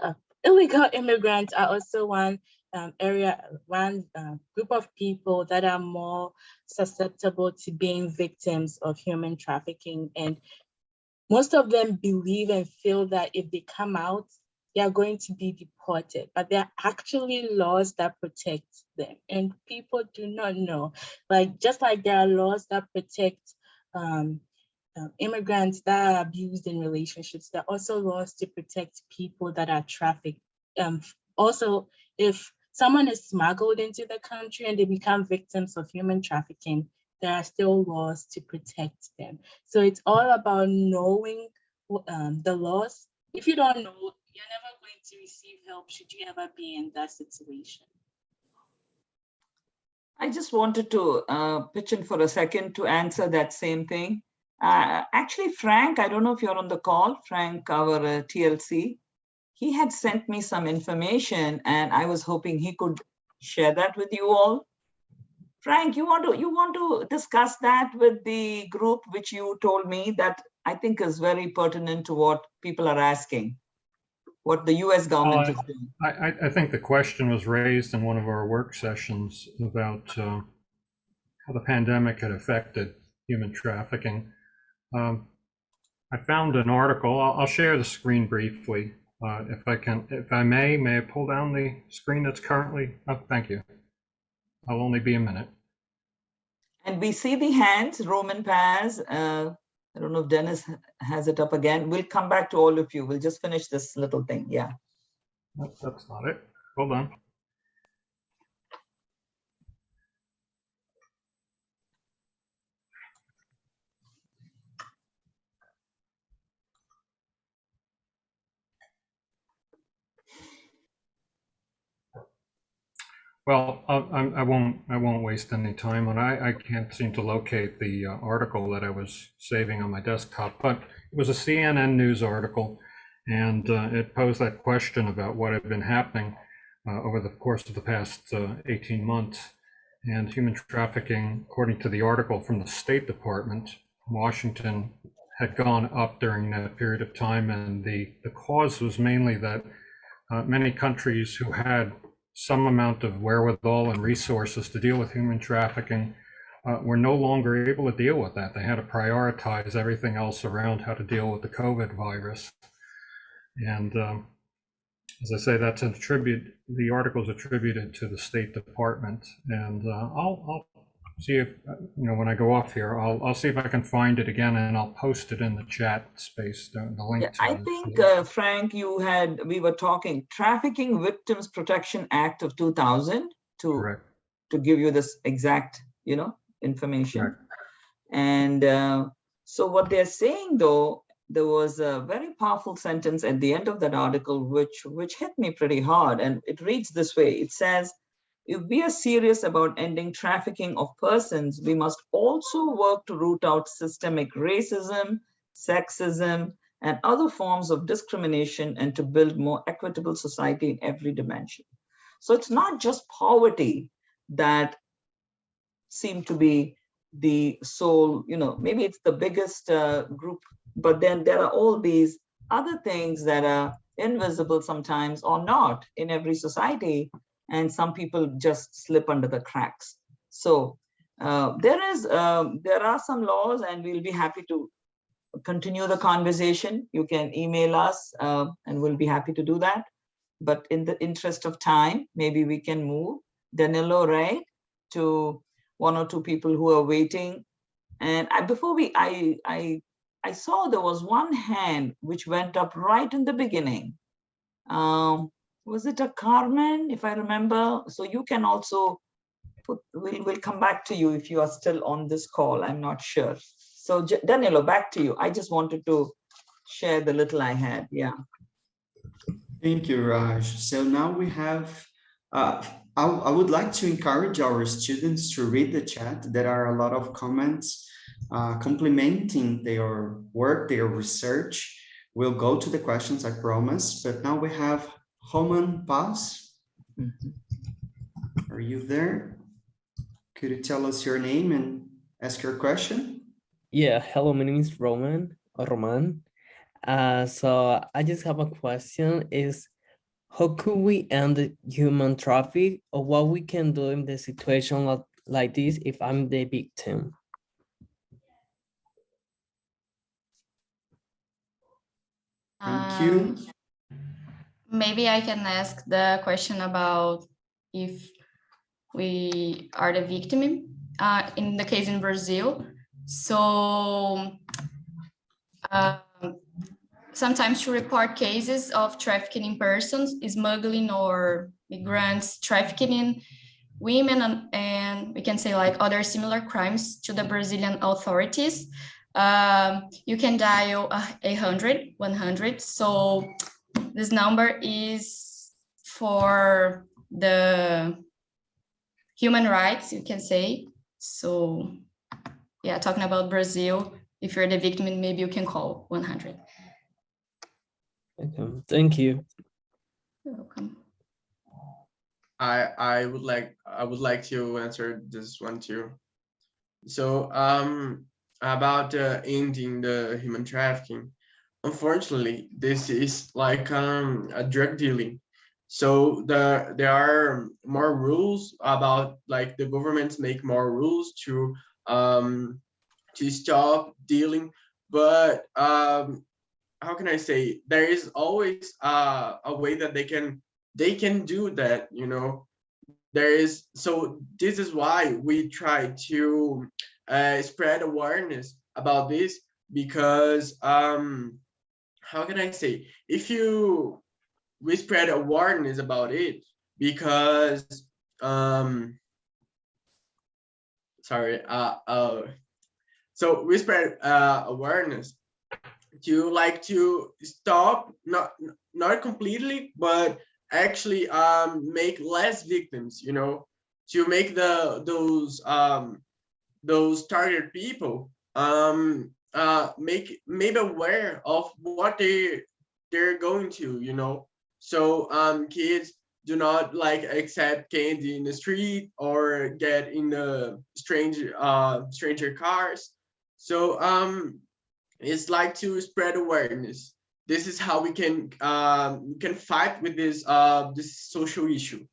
illegal immigrants are also one group of people that are more susceptible to being victims of human trafficking. And most of them believe and feel that if they come out, they are going to be deported, but there are actually laws that protect them, and people do not know. Like, just like there are laws that protect immigrants that are abused in relationships, there are also laws to protect people that are trafficked. Also, if someone is smuggled into the country and they become victims of human trafficking, there are still laws to protect them. So it's all about knowing the laws. If you don't know, you're never going to receive help should you ever be in that situation.
I just wanted to pitch in for a second to answer that same thing. Actually, Frank, I don't know if you're on the call, Frank, our TLC, he had sent me some information and I was hoping he could share that with you all. Frank, you want to discuss that with the group, which you told me that I think is very pertinent to what people are asking, what the US government is doing.
I think the question was raised in one of our work sessions about how the pandemic had affected human trafficking. I found an article. I'll share the screen briefly if I may I pull down the screen that's currently up? Thank you. I'll only be a minute.
And we see the hands, Roman Paz. I don't know if Dennis has it up again. We'll come back to all of you. We'll just finish this little thing. Yeah.
That's not it. Hold on. Well, I won't waste any time on it. I can't seem to locate the article that I was saving on my desktop, but it was a CNN news article, and it posed that question about what had been happening over the course of the past 18 months. And human trafficking, according to the article from the State Department, Washington had gone up during that period of time, and the cause was mainly that many countries who had some amount of wherewithal and resources to deal with human trafficking were no longer able to deal with that. They had to prioritize everything else around how to deal with the COVID virus. And as I say, that's the article's attributed to the State Department. And I'll see if, when I go off here, I'll see if I can find it again, and I'll post it in the chat space, the link.
Yeah, I think, Frank, we were talking Trafficking Victims Protection Act of 2000 to give you this exact, information.
Correct.
And so what they're saying, though, there was a very powerful sentence at the end of that article, which hit me pretty hard. And it reads this way. It says, if we are serious about ending trafficking of persons, we must also work to root out systemic racism, sexism, and other forms of discrimination, and to build more equitable society in every dimension. So it's not just poverty that seem to be the sole, maybe it's the biggest group, but then there are all these other things that are invisible sometimes or not in every society. And some people just slip under the cracks. So there are some laws, and we'll be happy to continue the conversation. You can email us, and we'll be happy to do that. But in the interest of time, maybe we can move Danilo, right, to one or two people who are waiting. And I saw there was one hand which went up right in the beginning. Was it a Carmen, if I remember? So you can also we'll come back to you if you are still on this call. I'm not sure. So Danilo, back to you. I just wanted to share the little I had. Yeah.
Thank you, Raj. So now we have, I would like to encourage our students to read the chat. There are a lot of comments complimenting their work, their research. We'll go to the questions, I promise. But now we have Roman Paz. Are you there? Could you tell us your name and ask your question?
Yeah, hello, my name is Roman. So I just have a question is, how could we end human trafficking, or what we can do in the situation like this if I'm the victim?
Thank you.
Maybe I can ask the question about if we are the victim in the case in Brazil. So sometimes to report cases of trafficking in persons, smuggling, or migrants trafficking in women, and we can say like other similar crimes to the Brazilian authorities, you can dial 100. So this number is for the human rights, you can say. So yeah, talking about Brazil, if you're the victim, maybe you can call 100.
Okay, thank you.
You're welcome.
I would like to answer this one too. So about ending the human trafficking, unfortunately, this is like a drug dealing. So there are more rules about, like, the governments make more rules to stop dealing, but how can I say, there is always a way that they can do that, you know. So this is why we try to spread awareness about this, because how can I say, if we spread awareness about it, because sorry, so we spread awareness to stop, not completely, but actually make less victims, you know, to make those target people make made aware of what they're going to, you know. So kids do not like accept candy in the street or get in the stranger cars. So it's like to spread awareness. This is how we can fight with this social issue.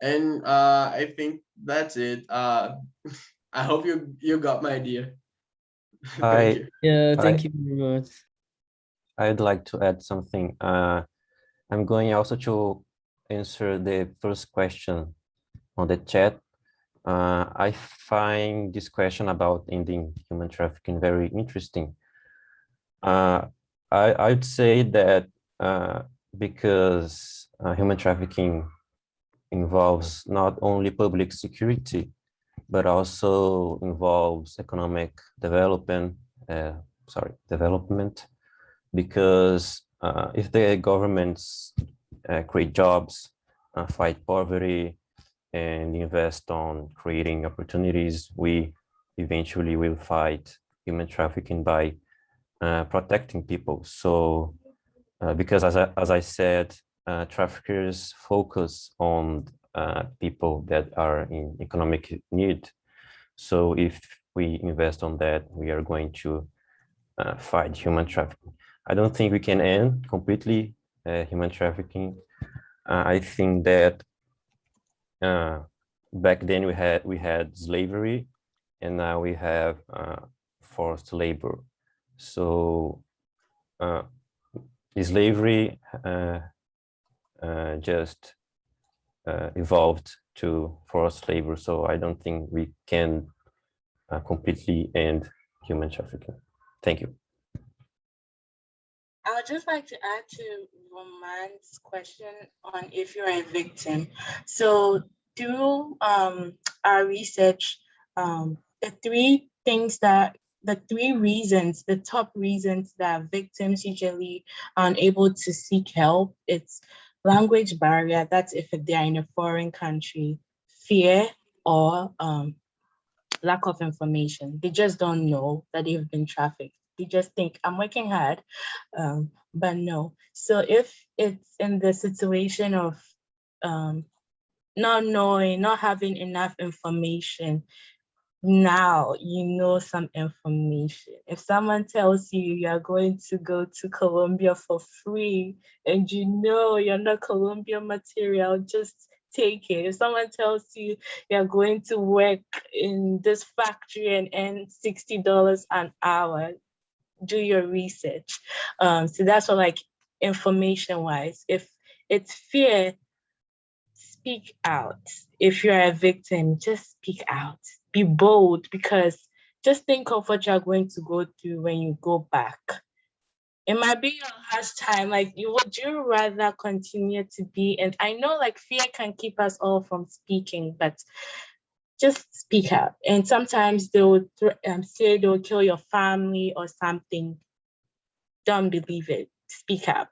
And I think that's it. I hope you got my idea. Thank you.
Yeah, thank you very much.
I'd like to add something. I'm going also to answer the first question on the chat. I find this question about ending human trafficking very interesting. I'd say that because human trafficking involves not only public security, but also involves economic development, because if the governments create jobs, fight poverty, and invest on creating opportunities, we eventually will fight human trafficking by protecting people. So because as I said, traffickers focus on people that are in economic need. So if we invest on that, we are going to fight human trafficking. I don't think we can end completely human trafficking. I think that back then we had slavery, and now we have forced labor. So slavery just evolved to forced labor. So I don't think we can completely end human trafficking. Thank you.
I would just like to add to Roman's question on if you're a victim. So through our research, the top reasons that victims usually are unable to seek help, it's language barrier, that's if they're in a foreign country, fear, or lack of information. They just don't know that they've been trafficked. They just think, I'm working hard, but no. So if it's in the situation of not knowing, not having enough information, now you know some information. If someone tells you you're going to go to Colombia for free and you know you're not Colombian material, just take it. If someone tells you you're going to work in this factory and earn $60 an hour, do your research. So that's what, like, information wise. If it's fear, speak out. If you're a victim, just speak out. Be bold, because just think of what you're going to go through when you go back. It might be your harsh time. Like, would you rather continue to be? And I know, like, fear can keep us all from speaking, but just speak out. And sometimes they will say they'll kill your family or something. Don't believe it. Speak up.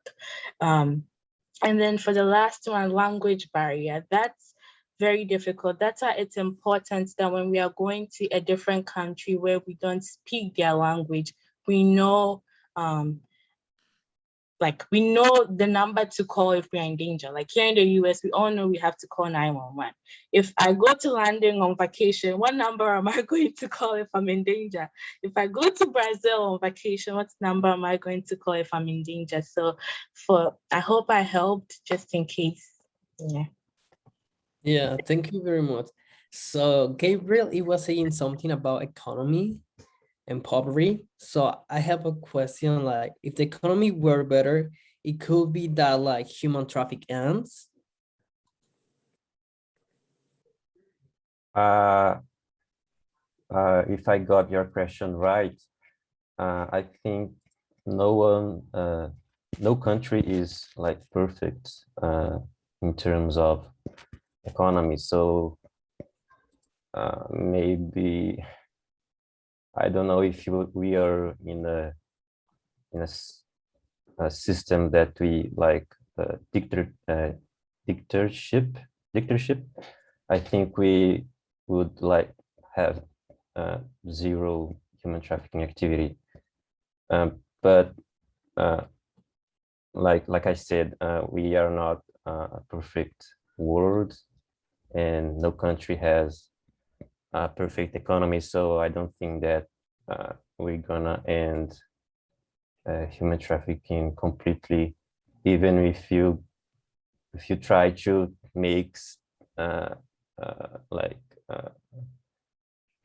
And then for the last one, language barrier. That's very difficult. That's why it's important that when we are going to a different country where we don't speak their language, we know we know the number to call if we are in danger. Like here in the US, we all know we have to call 911. If I go to London on vacation, what number am I going to call if I'm in danger? If I go to Brazil on vacation, what number am I going to call if I'm in danger? So I hope I helped just in case. Yeah.
Yeah, thank you very much. So Gabriel, it was saying something about economy and poverty. So I have a question, like if the economy were better, it could be that like human traffic ends.
If I got your question right, I think no country is like perfect in terms of economy. So maybe I don't know if we are in a system that we like dictatorship. I think we would like have zero human trafficking activity. But like I said, we are not a perfect world, and no country has a perfect economy. So I don't think that we're gonna end human trafficking completely, even if you try to make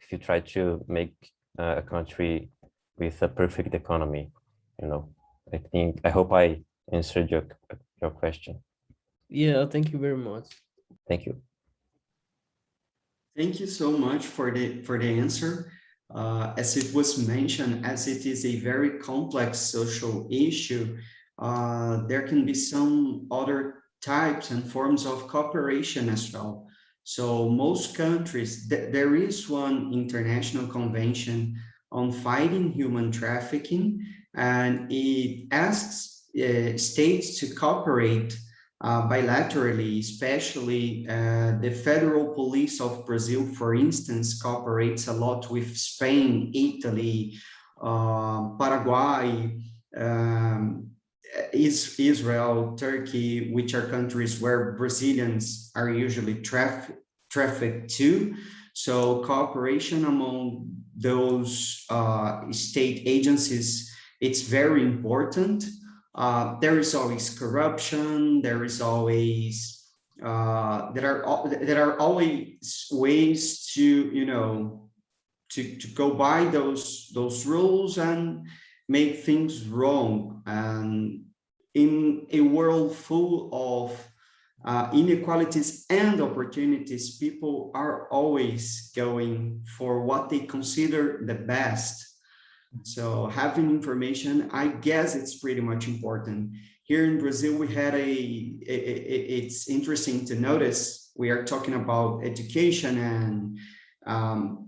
if you try to make a country with a perfect economy. I hope I answered your question.
Yeah, thank you very much.
Thank you.
Thank you so much for the answer. As it was mentioned, as it is a very complex social issue, there can be some other types and forms of cooperation as well. So most countries, there is one international convention on fighting human trafficking, and it asks states to cooperate bilaterally, especially the federal police of Brazil, for instance, cooperates a lot with Spain, Italy, Paraguay, Israel, Turkey, which are countries where Brazilians are usually trafficked to. So cooperation among those state agencies, it's very important. There is always corruption. There is always there are always ways to to go by those rules and make things wrong. And in a world full of inequalities and opportunities, people are always going for what they consider the best. So having information, I guess it's pretty much important. Here in Brazil, we had it's interesting to notice, we are talking about education and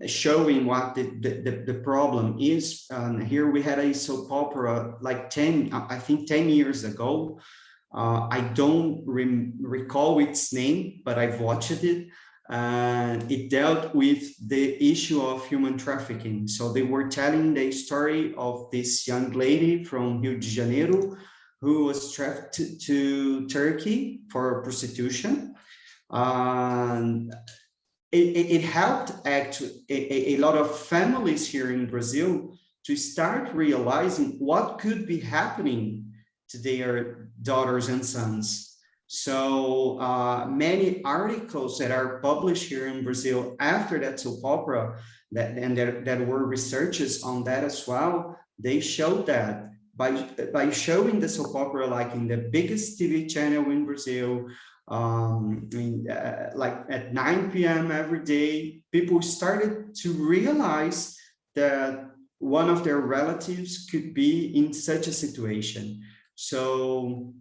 showing what the problem is. Here we had a soap opera like 10 years ago. I don't recall its name, but I've watched it. It dealt with the issue of human trafficking. So they were telling the story of this young lady from Rio de Janeiro who was trafficked to Turkey for prostitution. It helped actually a lot of families here in Brazil to start realizing what could be happening to their daughters and sons. So many articles that are published here in Brazil after that soap opera, that were researches on that as well, they showed that by showing the soap opera like in the biggest TV channel in Brazil, like at 9 p.m. every day, people started to realize that one of their relatives could be in such a situation. So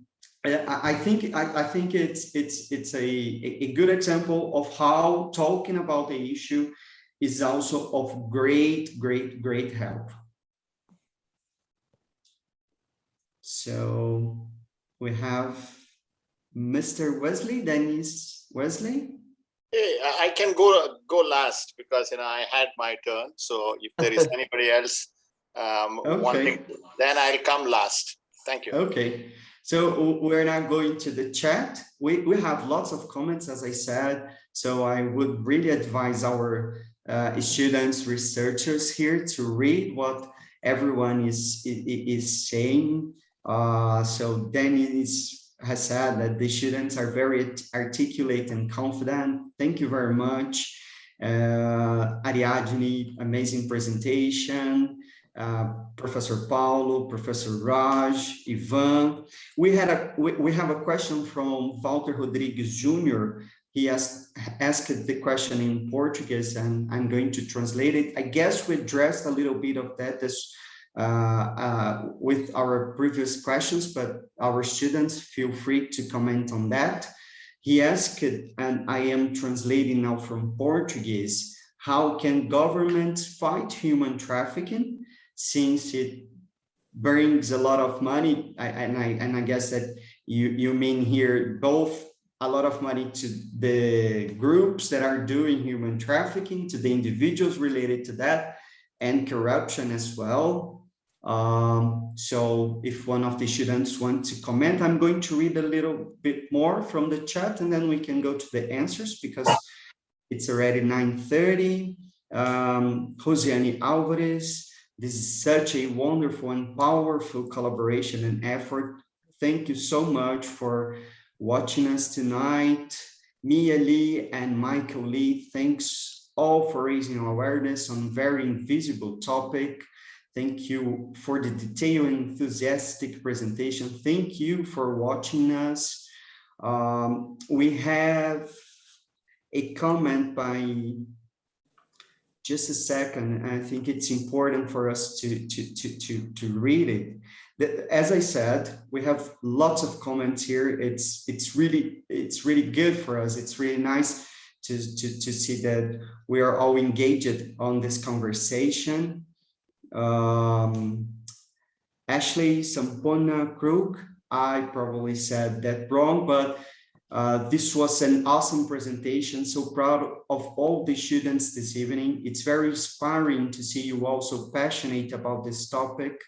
I think it's a good example of how talking about the issue is also of great help. So we have Mr. Wesley, Dennis Wesley.
Hey, I can go last because I had my turn. So if there is anybody else wanting, then I'll come last. Thank you.
Okay, so we're now going to the chat. We have lots of comments, as I said. So I would really advise our students, researchers here to read what everyone is saying. So Danny has said that the students are very articulate and confident. Thank you very much. Ariadne, amazing presentation. Professor Paulo, Professor Raj, Ivan. We have a question from Walter Rodrigues Jr. He asked the question in Portuguese, and I'm going to translate it. I guess we addressed a little bit of that with our previous questions, but our students feel free to comment on that. He asked, and I am translating now from Portuguese, how can governments fight human trafficking since it brings a lot of money? And I guess that you mean here both a lot of money to the groups that are doing human trafficking, to the individuals related to that, and corruption as well. So if one of the students want to comment, I'm going to read a little bit more from the chat and then we can go to the answers because it's already 9:30. Josiane Alvarez, this is such a wonderful and powerful collaboration and effort. Thank you so much for watching us tonight. Mia Lee and Michael Lee, thanks all for raising awareness on a very invisible topic. Thank you for the detailed and enthusiastic presentation. Thank you for watching us. We have a comment by, just a second, I think it's important for us to read it. As I said, we have lots of comments here. It's really good for us. It's really nice to see that we are all engaged on this conversation. Ashley Sampona Krug, I probably said that wrong, but this was an awesome presentation. So proud of all the students this evening. It's very inspiring to see you all so passionate about this topic.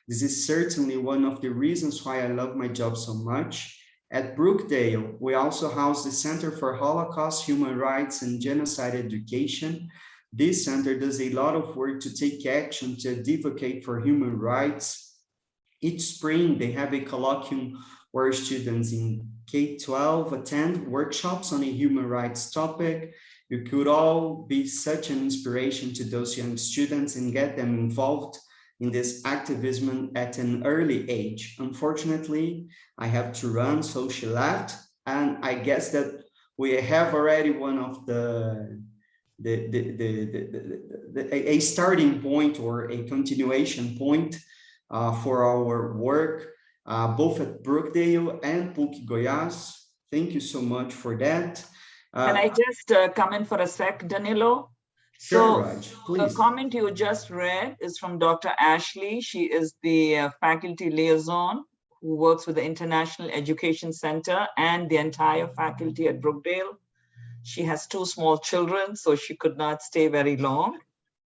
This is certainly one of the reasons why I love my job so much. At Brookdale, we also house the Center for Holocaust, Human Rights, and Genocide Education. This center does a lot of work to take action to advocate for human rights. Each spring, they have a colloquium where students in K-12 attend workshops on a human rights topic. You could all be such an inspiration to those young students and get them involved in this activism at an early age. Unfortunately, I have to run, so she left. And I guess that we have already one of a starting point or a continuation point for our work, both at Brookdale and Bukidoyas. Thank you so much for that.
Can I just come in for a sec, Danilo?
Sure, Raj, please.
The comment you just read is from Dr. Ashley. She is the faculty liaison who works with the International Education Center and the entire faculty at Brookdale. She has 2 small children, so she could not stay very long.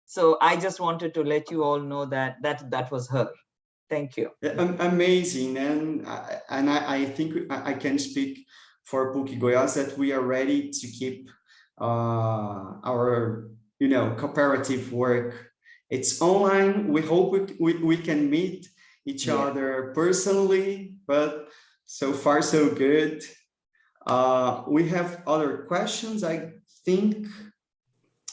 So I just wanted to let you all know that was her. Thank you.
Amazing. And I think I can speak for Bukidoyas that we are ready to keep our cooperative work. It's online. We hope we can meet each other personally, but so far so good. We have other questions, I think.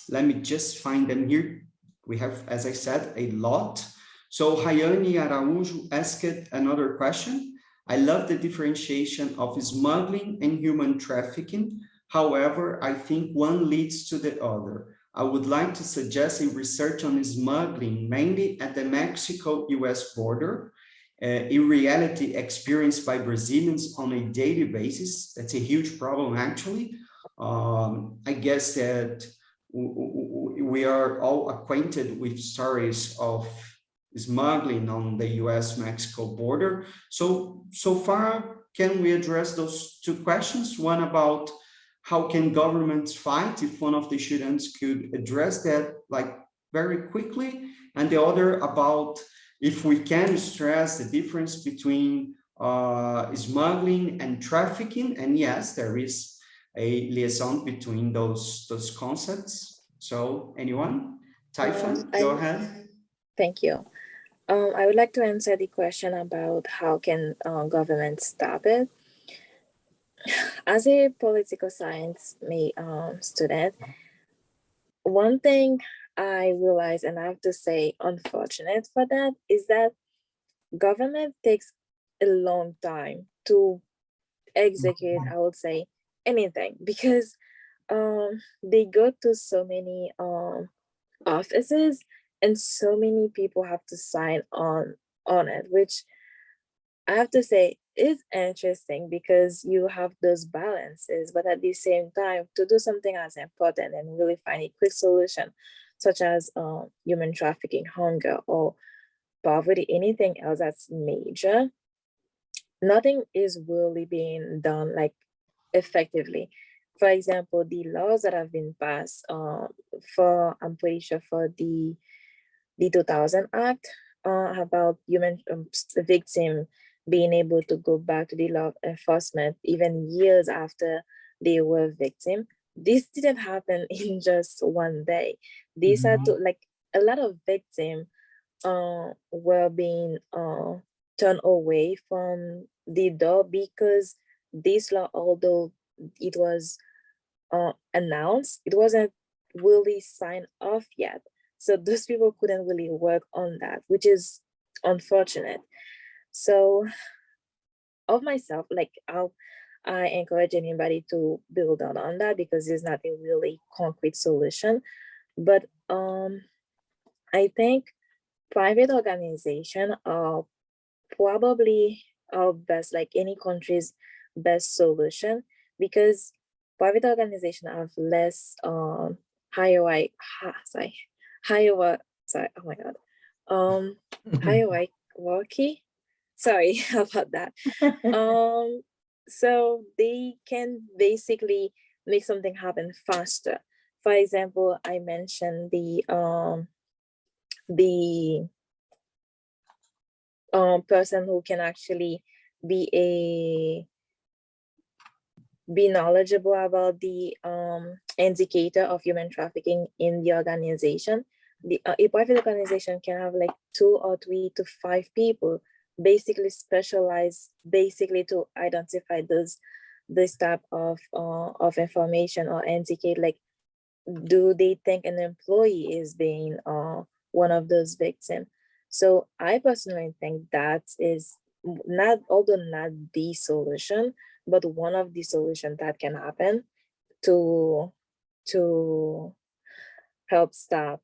Let me just find them here. We have, as I said, a lot. So Hayani Araújo asked another question. I love the differentiation of smuggling and human trafficking. However, I think one leads to the other. I would like to suggest a research on smuggling, mainly at the Mexico-US border, in reality experienced by Brazilians on a daily basis. That's a huge problem, actually. I guess that we are all acquainted with stories of smuggling on the US-Mexico border. So far, can we address those 2 questions? One about how can governments fight if one of the students could address that like very quickly, and the other about if we can stress the difference between smuggling and trafficking. And yes, there is a liaison between those concepts. So anyone? Taifa, go ahead.
Thank you. I would like to answer the question about how can government stop it. As a political science student, one thing I realize, and I have to say unfortunate for that, is that government takes a long time to execute, I would say, anything, because they go to so many offices and so many people have to sign on it, which I have to say is interesting because you have those balances, but at the same time, to do something as important and really find a quick solution, such as human trafficking, hunger, or poverty, anything else that's major, nothing is really being done like effectively. For example, the laws that have been passed for, I'm pretty sure for the 2000 Act about human victim being able to go back to the law of enforcement even years after they were victim. This didn't happen in just one day. These are to, like, a lot of victims were being turned away from the door because this law, although it was announced, it wasn't really signed off yet. So those people couldn't really work on that, which is unfortunate. So of myself, like I encourage anybody to build on that because there's not a really concrete solution. But I think private organizations are probably our best, like any country's best solution, because private organizations have less hierarchy. Sorry about that. So they can basically make something happen faster. For example, I mentioned the person who can actually be knowledgeable about the indicator of human trafficking in the organization. A private organization can have like 2 or 3 to 5 people basically specialized basically to identify this type of information or indicate, like, do they think an employee is being one of those victims. So I personally think that is not, although not the solution, but one of the solutions that can happen to help stop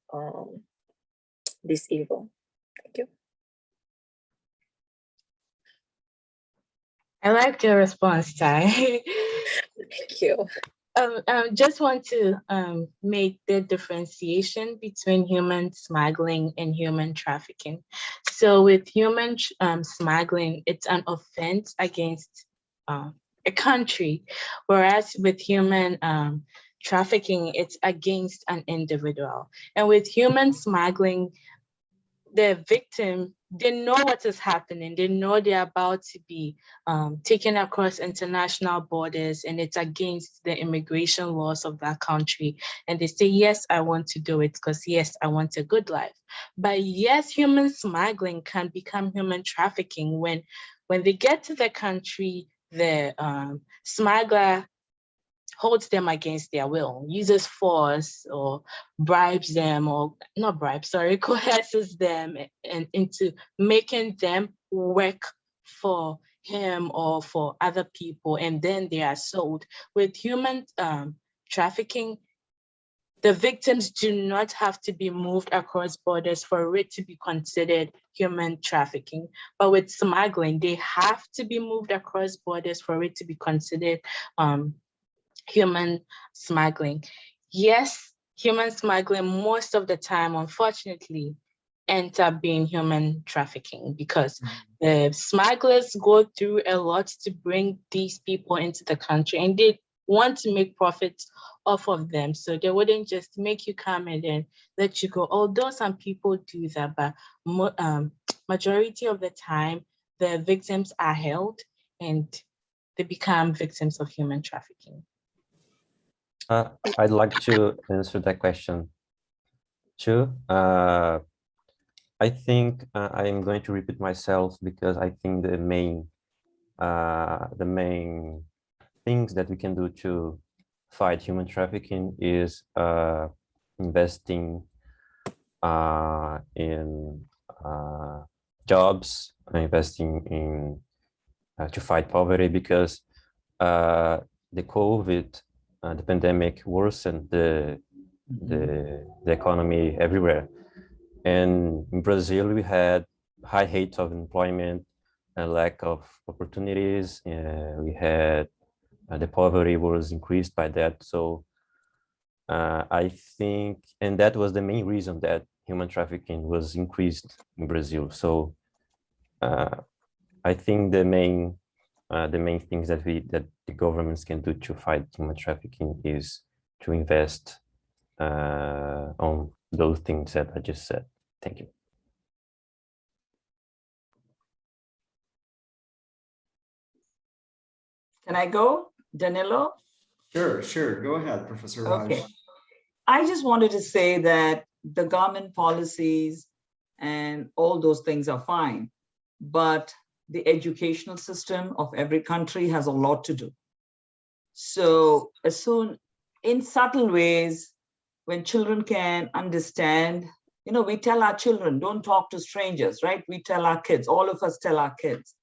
this evil. Thank you.
I like your response, Ty.
Thank you.
Just want to make the differentiation between human smuggling and human trafficking. So with human smuggling, it's an offense against a country, whereas with human trafficking, it's against an individual. And with human smuggling, the victim, they know what is happening. They know they're about to be taken across international borders, and it's against the immigration laws of that country. And they say, yes, I want to do it because, yes, I want a good life. But yes, human smuggling can become human trafficking when they get to the country, the smuggler holds them against their will, uses force or bribes them, or not bribes, sorry, coerces them and into making them work for him or for other people, and then they are sold. With human trafficking, the victims do not have to be moved across borders for it to be considered human trafficking. But with smuggling, they have to be moved across borders for it to be considered human smuggling. Yes, human smuggling most of the time, unfortunately, ends up being human trafficking because the smugglers go through a lot to bring these people into the country, and they want to make profits off of them. So they wouldn't just make you come and then let you go. Although some people do that, but majority of the time, the victims are held and they become victims of human trafficking.
I'd like to answer that question too. I think I'm going to repeat myself because I think the main things that we can do to fight human trafficking is investing in jobs, investing in to fight poverty, because the COVID, the pandemic worsened the economy everywhere. And in Brazil, we had high rates of employment, a lack of opportunities. We had the poverty was increased by that. So I think, and that was the main reason that human trafficking was increased in Brazil. So I think the main things that the governments can do to fight human trafficking is to invest on those things that I just said. Thank you.
Can I go, Danilo?
Sure. Go ahead, Professor Raj.
Okay. I just wanted to say that the government policies and all those things are fine, but the educational system of every country has a lot to do. So as soon, in subtle ways, when children can understand, we tell our children, don't talk to strangers, right? We tell our kids, all of us tell our kids.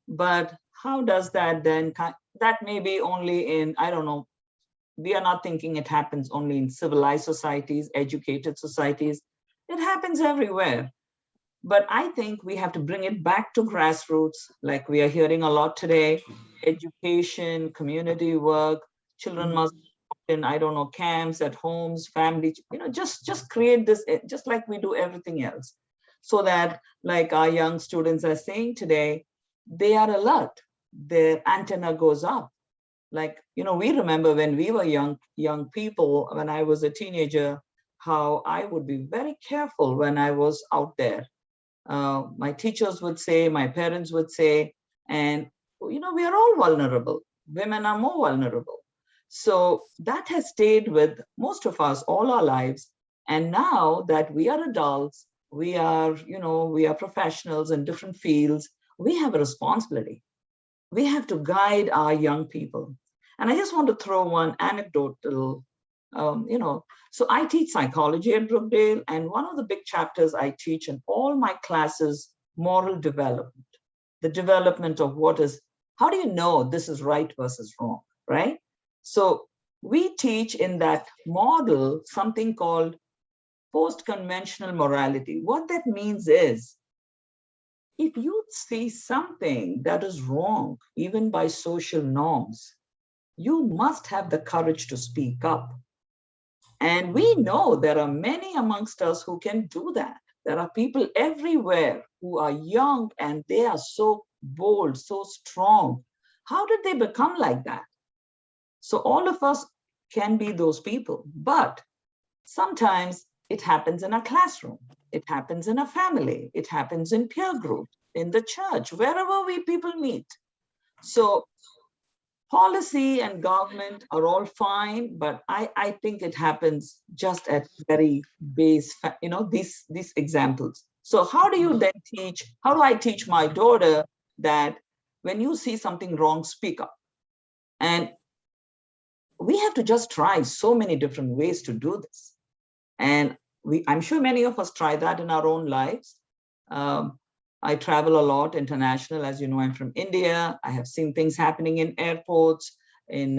But how does that then, that may be only in, I don't know, we are not thinking it happens only in civilized societies, educated societies. It happens everywhere. But I think we have to bring it back to grassroots, like we are hearing a lot today, education, community work, children must in, I don't know, camps, at homes, families, just create this, just like we do everything else. So that, like our young students are saying today, they are alert, their antenna goes up. Like, we remember when we were young people, when I was a teenager, how I would be very careful when I was out there. My teachers would say, my parents would say, and we are all vulnerable. Women are more vulnerable. So that has stayed with most of us all our lives. And now that we are adults, we are professionals in different fields, we have a responsibility. We have to guide our young people. And I just want to throw one anecdotal, so I teach psychology at Brookdale, and one of the big chapters I teach in all my classes, moral development, the development of how do you know this is right versus wrong, right? So we teach in that model something called post-conventional morality. What that means is, if you see something that is wrong, even by social norms, you must have the courage to speak up. And we know there are many amongst us who can do that. There are people everywhere who are young and they are so bold, so strong. How did they become like that? So all of us can be those people, but sometimes it happens in a classroom. It happens in a family. It happens in peer group, in the church, wherever people meet. So policy and government are all fine, but I think it happens just at very base, these examples. So how do you then teach, how do I teach my daughter that when you see something wrong, speak up? And we have to just try so many different ways to do this. And I'm sure many of us try that in our own lives. I travel a lot international. As you know, I'm from India. I have seen things happening in airports, in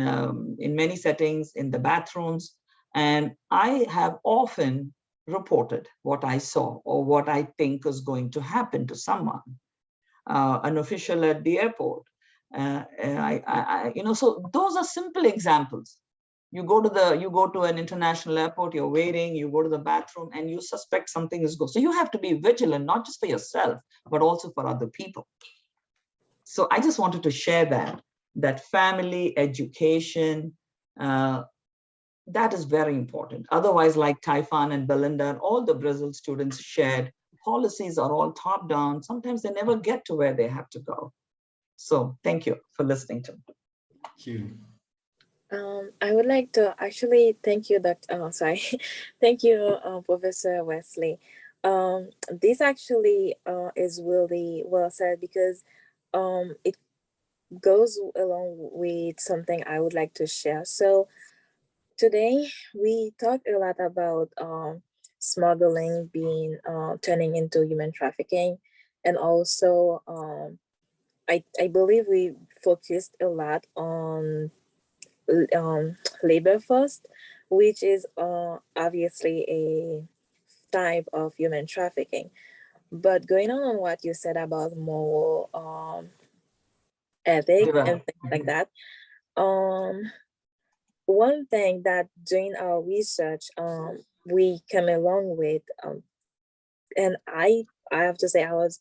many settings, in the bathrooms. And I have often reported what I saw or what I think is going to happen to someone, an official at the airport. So those are simple examples. You go to an international airport, you're waiting, you go to the bathroom and you suspect something is going. So you have to be vigilant, not just for yourself, but also for other people. So I just wanted to share that. that family, education, that is very important. Otherwise, like Taifan and Belinda and all the Brazil students shared, policies are all top down. Sometimes they never get to where they have to go. So thank you for listening to me.
Thank you.
I would like to actually thank you, thank you, Professor Wesley. This actually is really well said, because it goes along with something I would like to share. So today we talked a lot about smuggling being turning into human trafficking, and also I believe we focused a lot on labor first, which is obviously a type of human trafficking. But going on what you said about moral ethic and things like that, one thing that during our research we came along with, and I have to say I was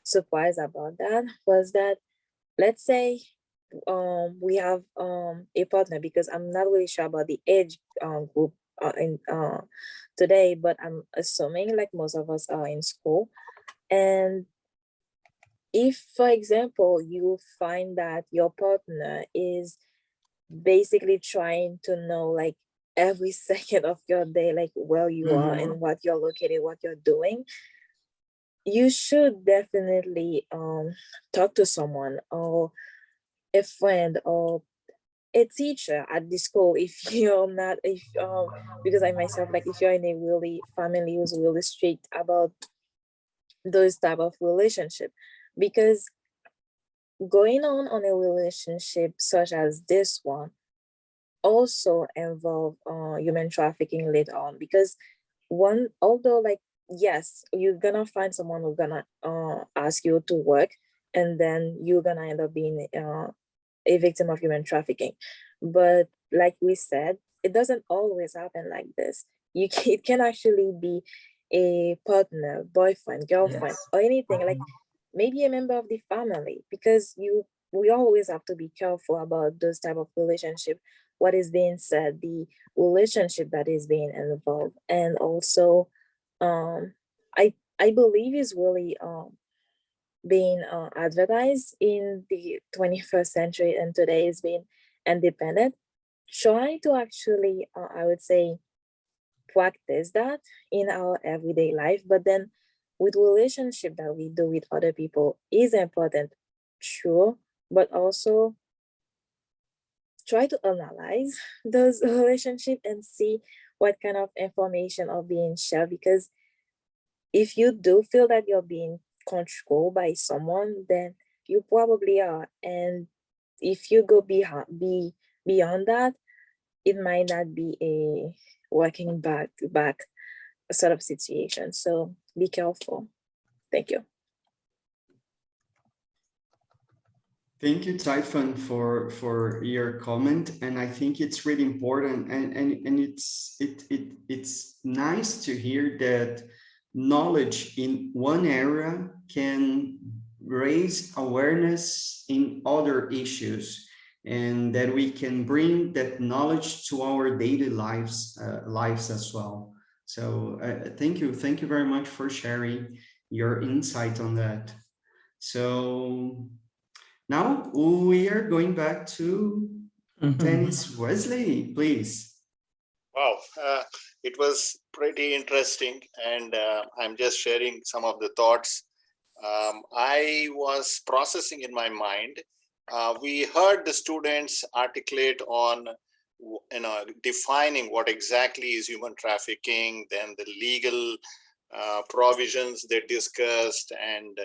surprised about that, was that, let's say we have a partner, because I'm not really sure about the age group in today, but I'm assuming like most of us are in school. And if, for example, you find that your partner is basically trying to know like every second of your day, like where you are and what you're located, what you're doing, you should definitely talk to someone, or a friend, or a teacher at the school, if you're not, because I myself, like if you're in a really family who's really strict about those type of relationship, because going on a relationship such as this one also involve human trafficking later on, because although like, yes, you're gonna find someone who's gonna ask you to work, and then you're gonna end up being a victim of human trafficking. But like we said, it doesn't always happen like this. It can actually be a partner, boyfriend, girlfriend, or anything, like maybe a member of the family, because we always have to be careful about those type of relationship, what is being said, the relationship that is being involved. And also I believe is really being advertised in the 21st century, and today is being independent, trying to actually I would say practice that in our everyday life. But then with relationship that we do with other people is important, sure, but also try to analyze those relationships and see what kind of information are being shared, because if you do feel that you're being controlled by someone, then you probably are. And if you go beyond that, it might not be a working back sort of situation. So be careful. Thank you.
Thank you, Taifan, for your comment, and I think it's really important, and it's nice to hear that knowledge in one area can raise awareness in other issues, and that we can bring that knowledge to our daily lives as well. So thank you very much for sharing your insight on that. So now we are going back to Dennis Wesley, please.
Wow, it was pretty interesting, and I'm just sharing some of the thoughts I was processing in my mind. We heard the students articulate on, defining what exactly is human trafficking, then the legal provisions they discussed, and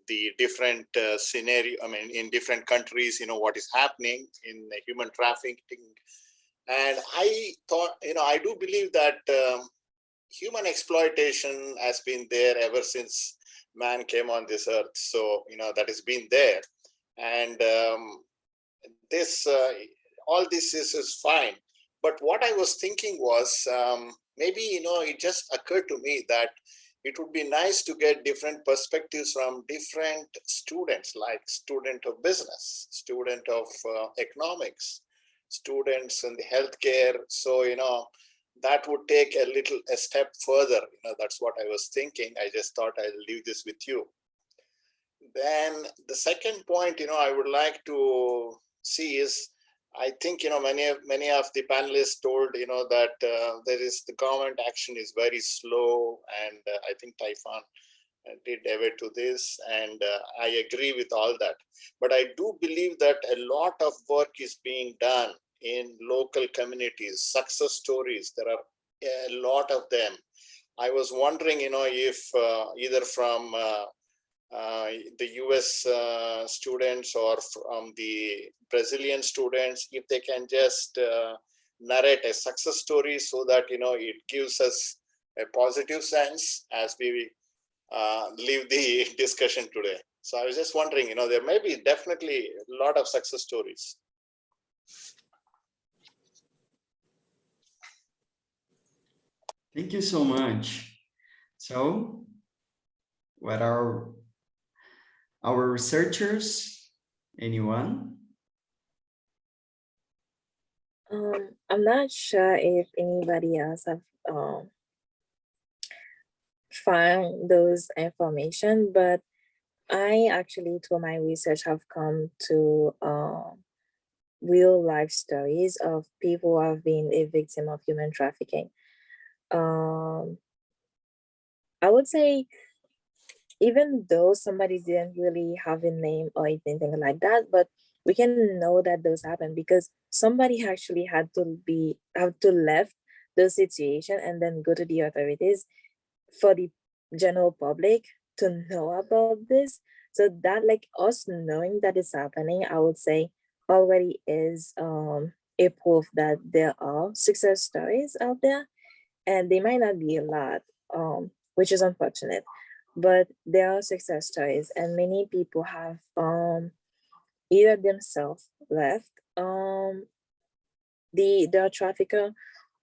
the different scenario. I mean, in different countries, what is happening in human trafficking. And I thought, I do believe that human exploitation has been there ever since man came on this earth. So, that has been there. And all this is fine. But what I was thinking was, maybe, it just occurred to me that, it would be nice to get different perspectives from different students, like student of business, student of economics, students in the healthcare. So, that would take a step further. That's what I was thinking. I just thought I'll leave this with you. Then the second point, I would like to see is, I think, many of the panelists told, that the government action is very slow, and I think Taifan did away to this, and I agree with all that. But I do believe that a lot of work is being done in local communities, success stories. There are a lot of them. I was wondering, if either from the US students or from the Brazilian students, if they can just narrate a success story so that, it gives us a positive sense as we leave the discussion today. So I was just wondering, there may be definitely a lot of success stories.
Thank you so much. So, what are our researchers? Anyone?
I'm not sure if anybody else have found those information, but I actually, through my research, have come to real life stories of people who have been a victim of human trafficking. I would say, even though somebody didn't really have a name or anything like that, but we can know that those happen because somebody actually had to left the situation and then go to the authorities for the general public to know about this. So that, like, us knowing that it's happening, I would say already is a proof that there are success stories out there, and they might not be a lot, which is unfortunate, but there are success stories, and many people have either themselves left the trafficker,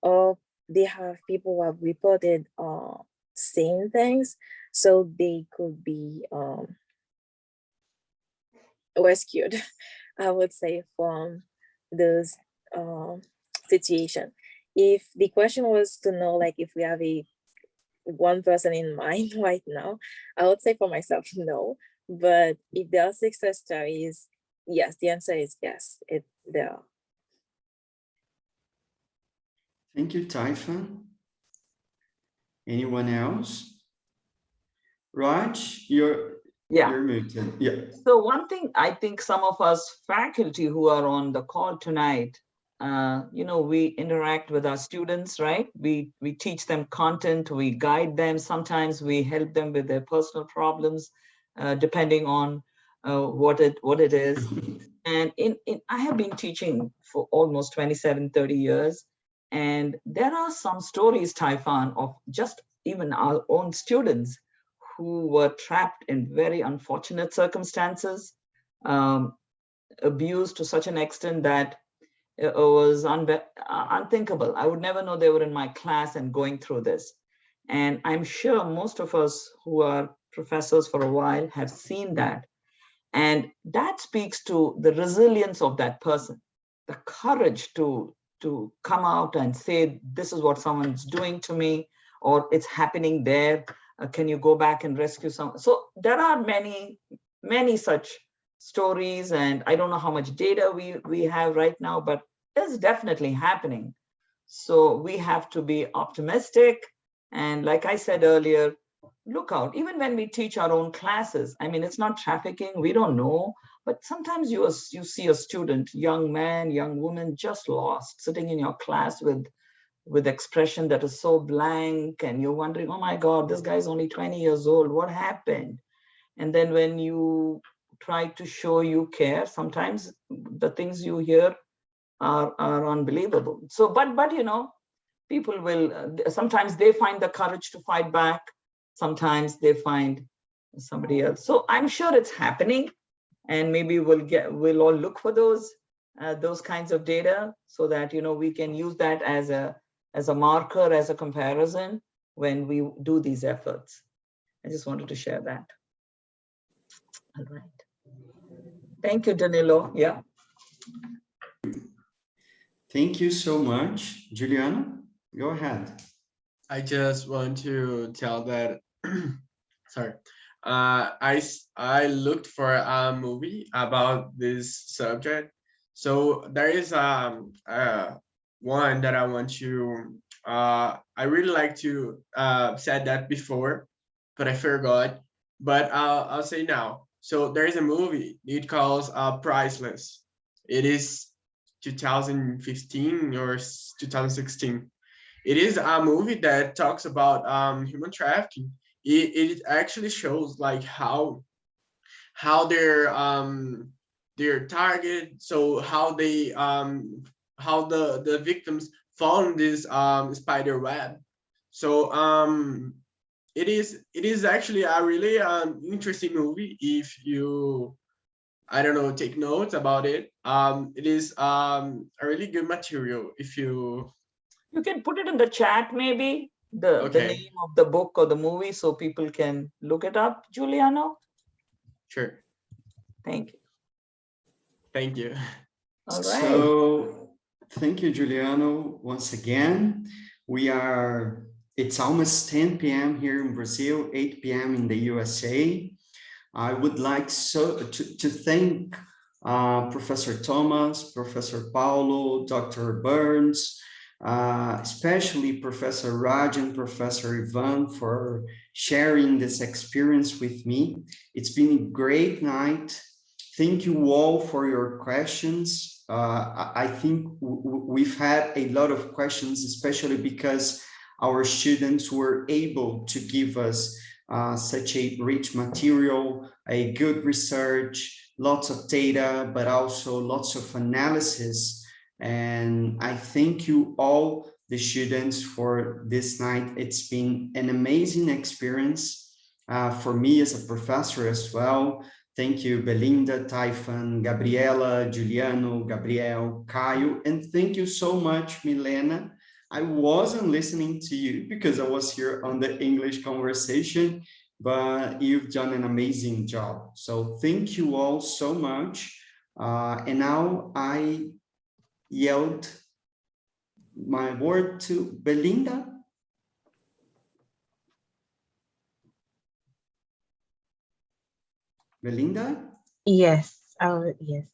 or they have people who have reported same things, so they could be rescued, I would say, from those situation. If the question was to know, like, if we have one person in mind right now, I would say for myself, no. But if there are success stories, yes, the answer is yes, there are.
Thank you, Taifa. Anyone else? Raj, you're muted. Yeah.
So one thing, I think some of us faculty who are on the call tonight, we interact with our students, right? We teach them content, we guide them. Sometimes we help them with their personal problems, depending on what it is. And I have been teaching for almost 27, 30 years. And there are some stories, Taifan, of just even our own students who were trapped in very unfortunate circumstances, abused to such an extent that it was unthinkable. I would never know they were in my class and going through this. And I'm sure most of us who are professors for a while have seen that. And that speaks to the resilience of that person, the courage to come out and say, this is what someone's doing to me, or it's happening there. Can you go back and rescue someone? So there are many, many such stories, and I don't know how much data we have right now, but it's definitely happening. So we have to be optimistic. And like I said earlier, look out, even when we teach our own classes, I mean, it's not trafficking, we don't know, but sometimes you see a student, young man, young woman, just lost, sitting in your class with expression that is so blank, and you're wondering, oh my God, this guy's only 20 years old, what happened? And then when you try to show you care, sometimes the things you hear are unbelievable. So, but people will, sometimes they find the courage to fight back, sometimes they find somebody else. So I'm sure it's happening, and maybe we'll all look for those kinds of data so that we can use that as a marker, as a comparison when we do these efforts. I just wanted to share that. All right. Thank you, Danilo. Yeah.
Thank you so much. Juliana, go ahead.
I just want to tell that, sorry, I looked for a movie about this subject. So there is one that I want to, I really like to said that before, but I forgot, but I'll say now. So there is a movie, it calls Priceless. It is 2015 or 2016. It is a movie that talks about human trafficking. It actually shows like how they're targeted, so how they how the victims fall in this spider web. So it is actually a really interesting movie if you, I don't know, take notes about it. It is a really good material if you.
You can put it in the chat, maybe, the name of the book or the movie so people can look it up, Giuliano.
Sure.
Thank you.
Thank you.
All right.
So thank you, Juliano, once again. It's almost 10 p.m. here in Brazil, 8 p.m. in the USA. I would like to thank Professor Thomas, Professor Paulo, Dr. Burns, especially Professor Raj and Professor Ivan for sharing this experience with me. It's been a great night. Thank you all for your questions. I think we've had a lot of questions, especially because our students were able to give us such a rich material, a good research, lots of data, but also lots of analysis. And I thank you all, the students, for this night. It's been an amazing experience for me as a professor as well. Thank you, Belinda, Typhon, Gabriela, Juliano, Gabriel, Caio, and thank you so much, Milena. I wasn't listening to you because I was here on the English conversation, but you've done an amazing job. So thank you all so much. And now I yield my word to Belinda. Belinda?
Yes, yes.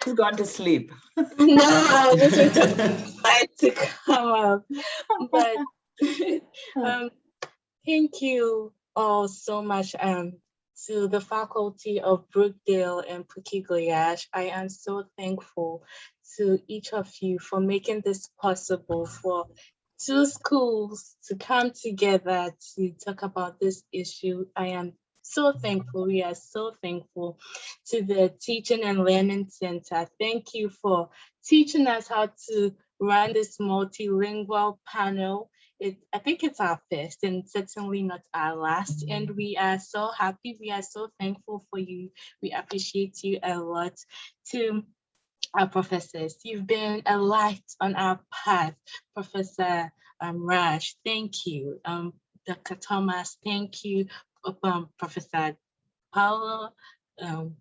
Who's gone to sleep?
No, I was just trying to come up. But thank you all so much to the faculty of Brookdale and Bukidoyas. I am so thankful to each of you for making this possible, for two schools to come together to talk about this issue. I am so thankful. We are so thankful to the Teaching and Learning Center. Thank you for teaching us how to run this multilingual panel. I think it's our first and certainly not our last. And we are so happy. We are so thankful for you. We appreciate you a lot. To our professors, you've been a light on our path. Professor Raj, thank you. Dr. Thomas, thank you. Professor Paulo,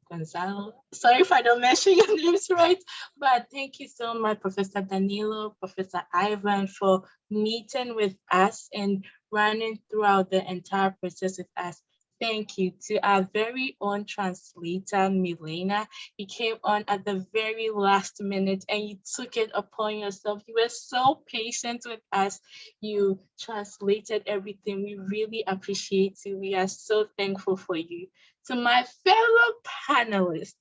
Gonzalo. Sorry if I don't mention your names right, but thank you so much, Professor Danilo, Professor Ivan, for meeting with us and running throughout the entire process with us. Thank you to our very own translator, Milena. You came on at the very last minute and you took it upon yourself. You were so patient with us. You translated everything. We really appreciate you. We are so thankful for you. To my fellow panelists,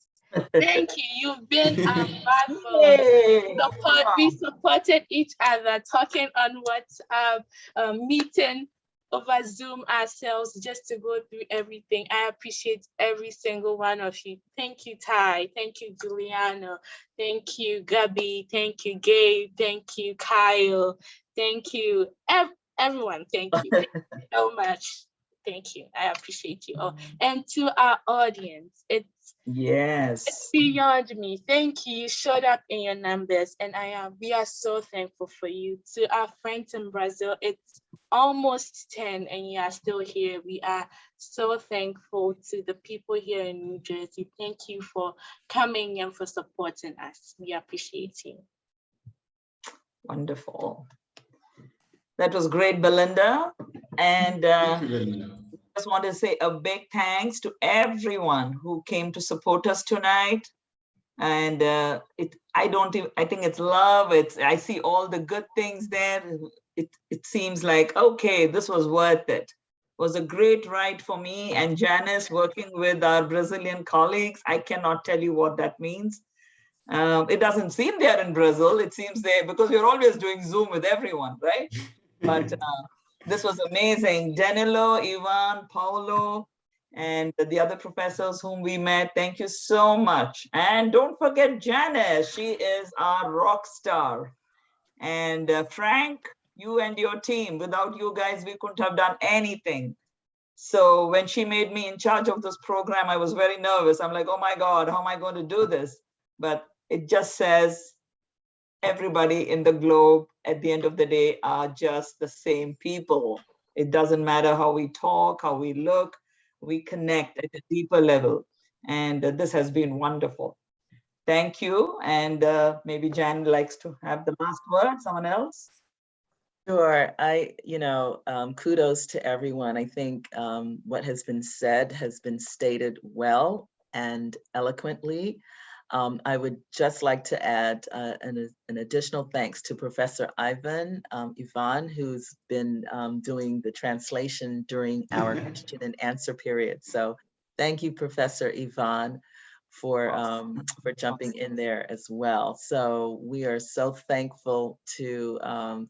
thank you. You've been our backbone. We supported each other, talking on WhatsApp, meeting over Zoom ourselves just to go through everything. I appreciate every single one of you. Thank you, Ty. Thank you, Giuliano. Thank you, Gabi. Thank you, Gabe. Thank you, Kyle. Thank you, everyone. Thank you. Thank you so much. Thank you. I appreciate you all. And to our audience, it's
Yes.
beyond me. Thank you. You showed up in your numbers, and we are so thankful for you. To our friends in Brazil, it's almost 10 and you are still here. We are so thankful. To the people here in New Jersey, thank you for coming and for supporting us. We appreciate you.
Wonderful. That was great, Belinda. And
Thank you, Belinda.
I just want to say a big thanks to everyone who came to support us tonight. And I think it's love. I see all the good things there. It seems like, okay, this was worth it. It was a great ride for me and Janice working with our Brazilian colleagues. I cannot tell you what that means. It doesn't seem they're in Brazil. It seems they, because we're always doing Zoom with everyone, right? But this was amazing. Danilo, Ivan, Paulo, and the other professors whom we met. Thank you so much. And don't forget Janice. She is our rock star. And Frank, you and your team. Without you guys, we couldn't have done anything. So when she made me in charge of this program, I was very nervous. I'm like, oh my God, how am I going to do this? But it just says everybody in the globe at the end of the day are just the same people. It doesn't matter how we talk, how we look, we connect at a deeper level. And this has been wonderful. Thank you. And maybe Jan likes to have the last word, someone else?
Sure. Kudos to everyone. I think what has been said has been stated well and eloquently. I would just like to add an additional thanks to Professor Ivan, who's been doing the translation during our question and answer period. So thank you, Professor Ivan, for jumping in there as well. So we are so thankful to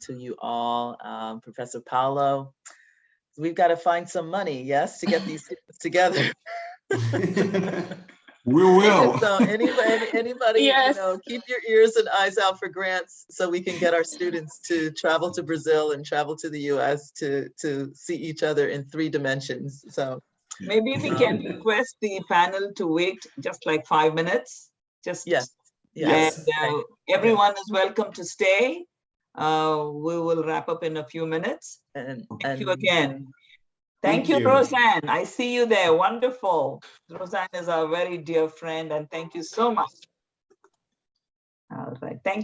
you all. Professor Paulo, we've got to find some money, yes, to get these students together.
We will.
So anybody,
Yes.
Keep your ears and eyes out for grants so we can get our students to travel to Brazil and travel to the US to see each other in 3 dimensions. So
maybe we can request the panel to wait just like 5 minutes. Just
yes.
And everyone is welcome to stay. We will wrap up in a few minutes. And thank you again. Thank you, Roseanne. I see you there. Wonderful. Roseanne is our very dear friend, and thank you so much. All right. Thank you.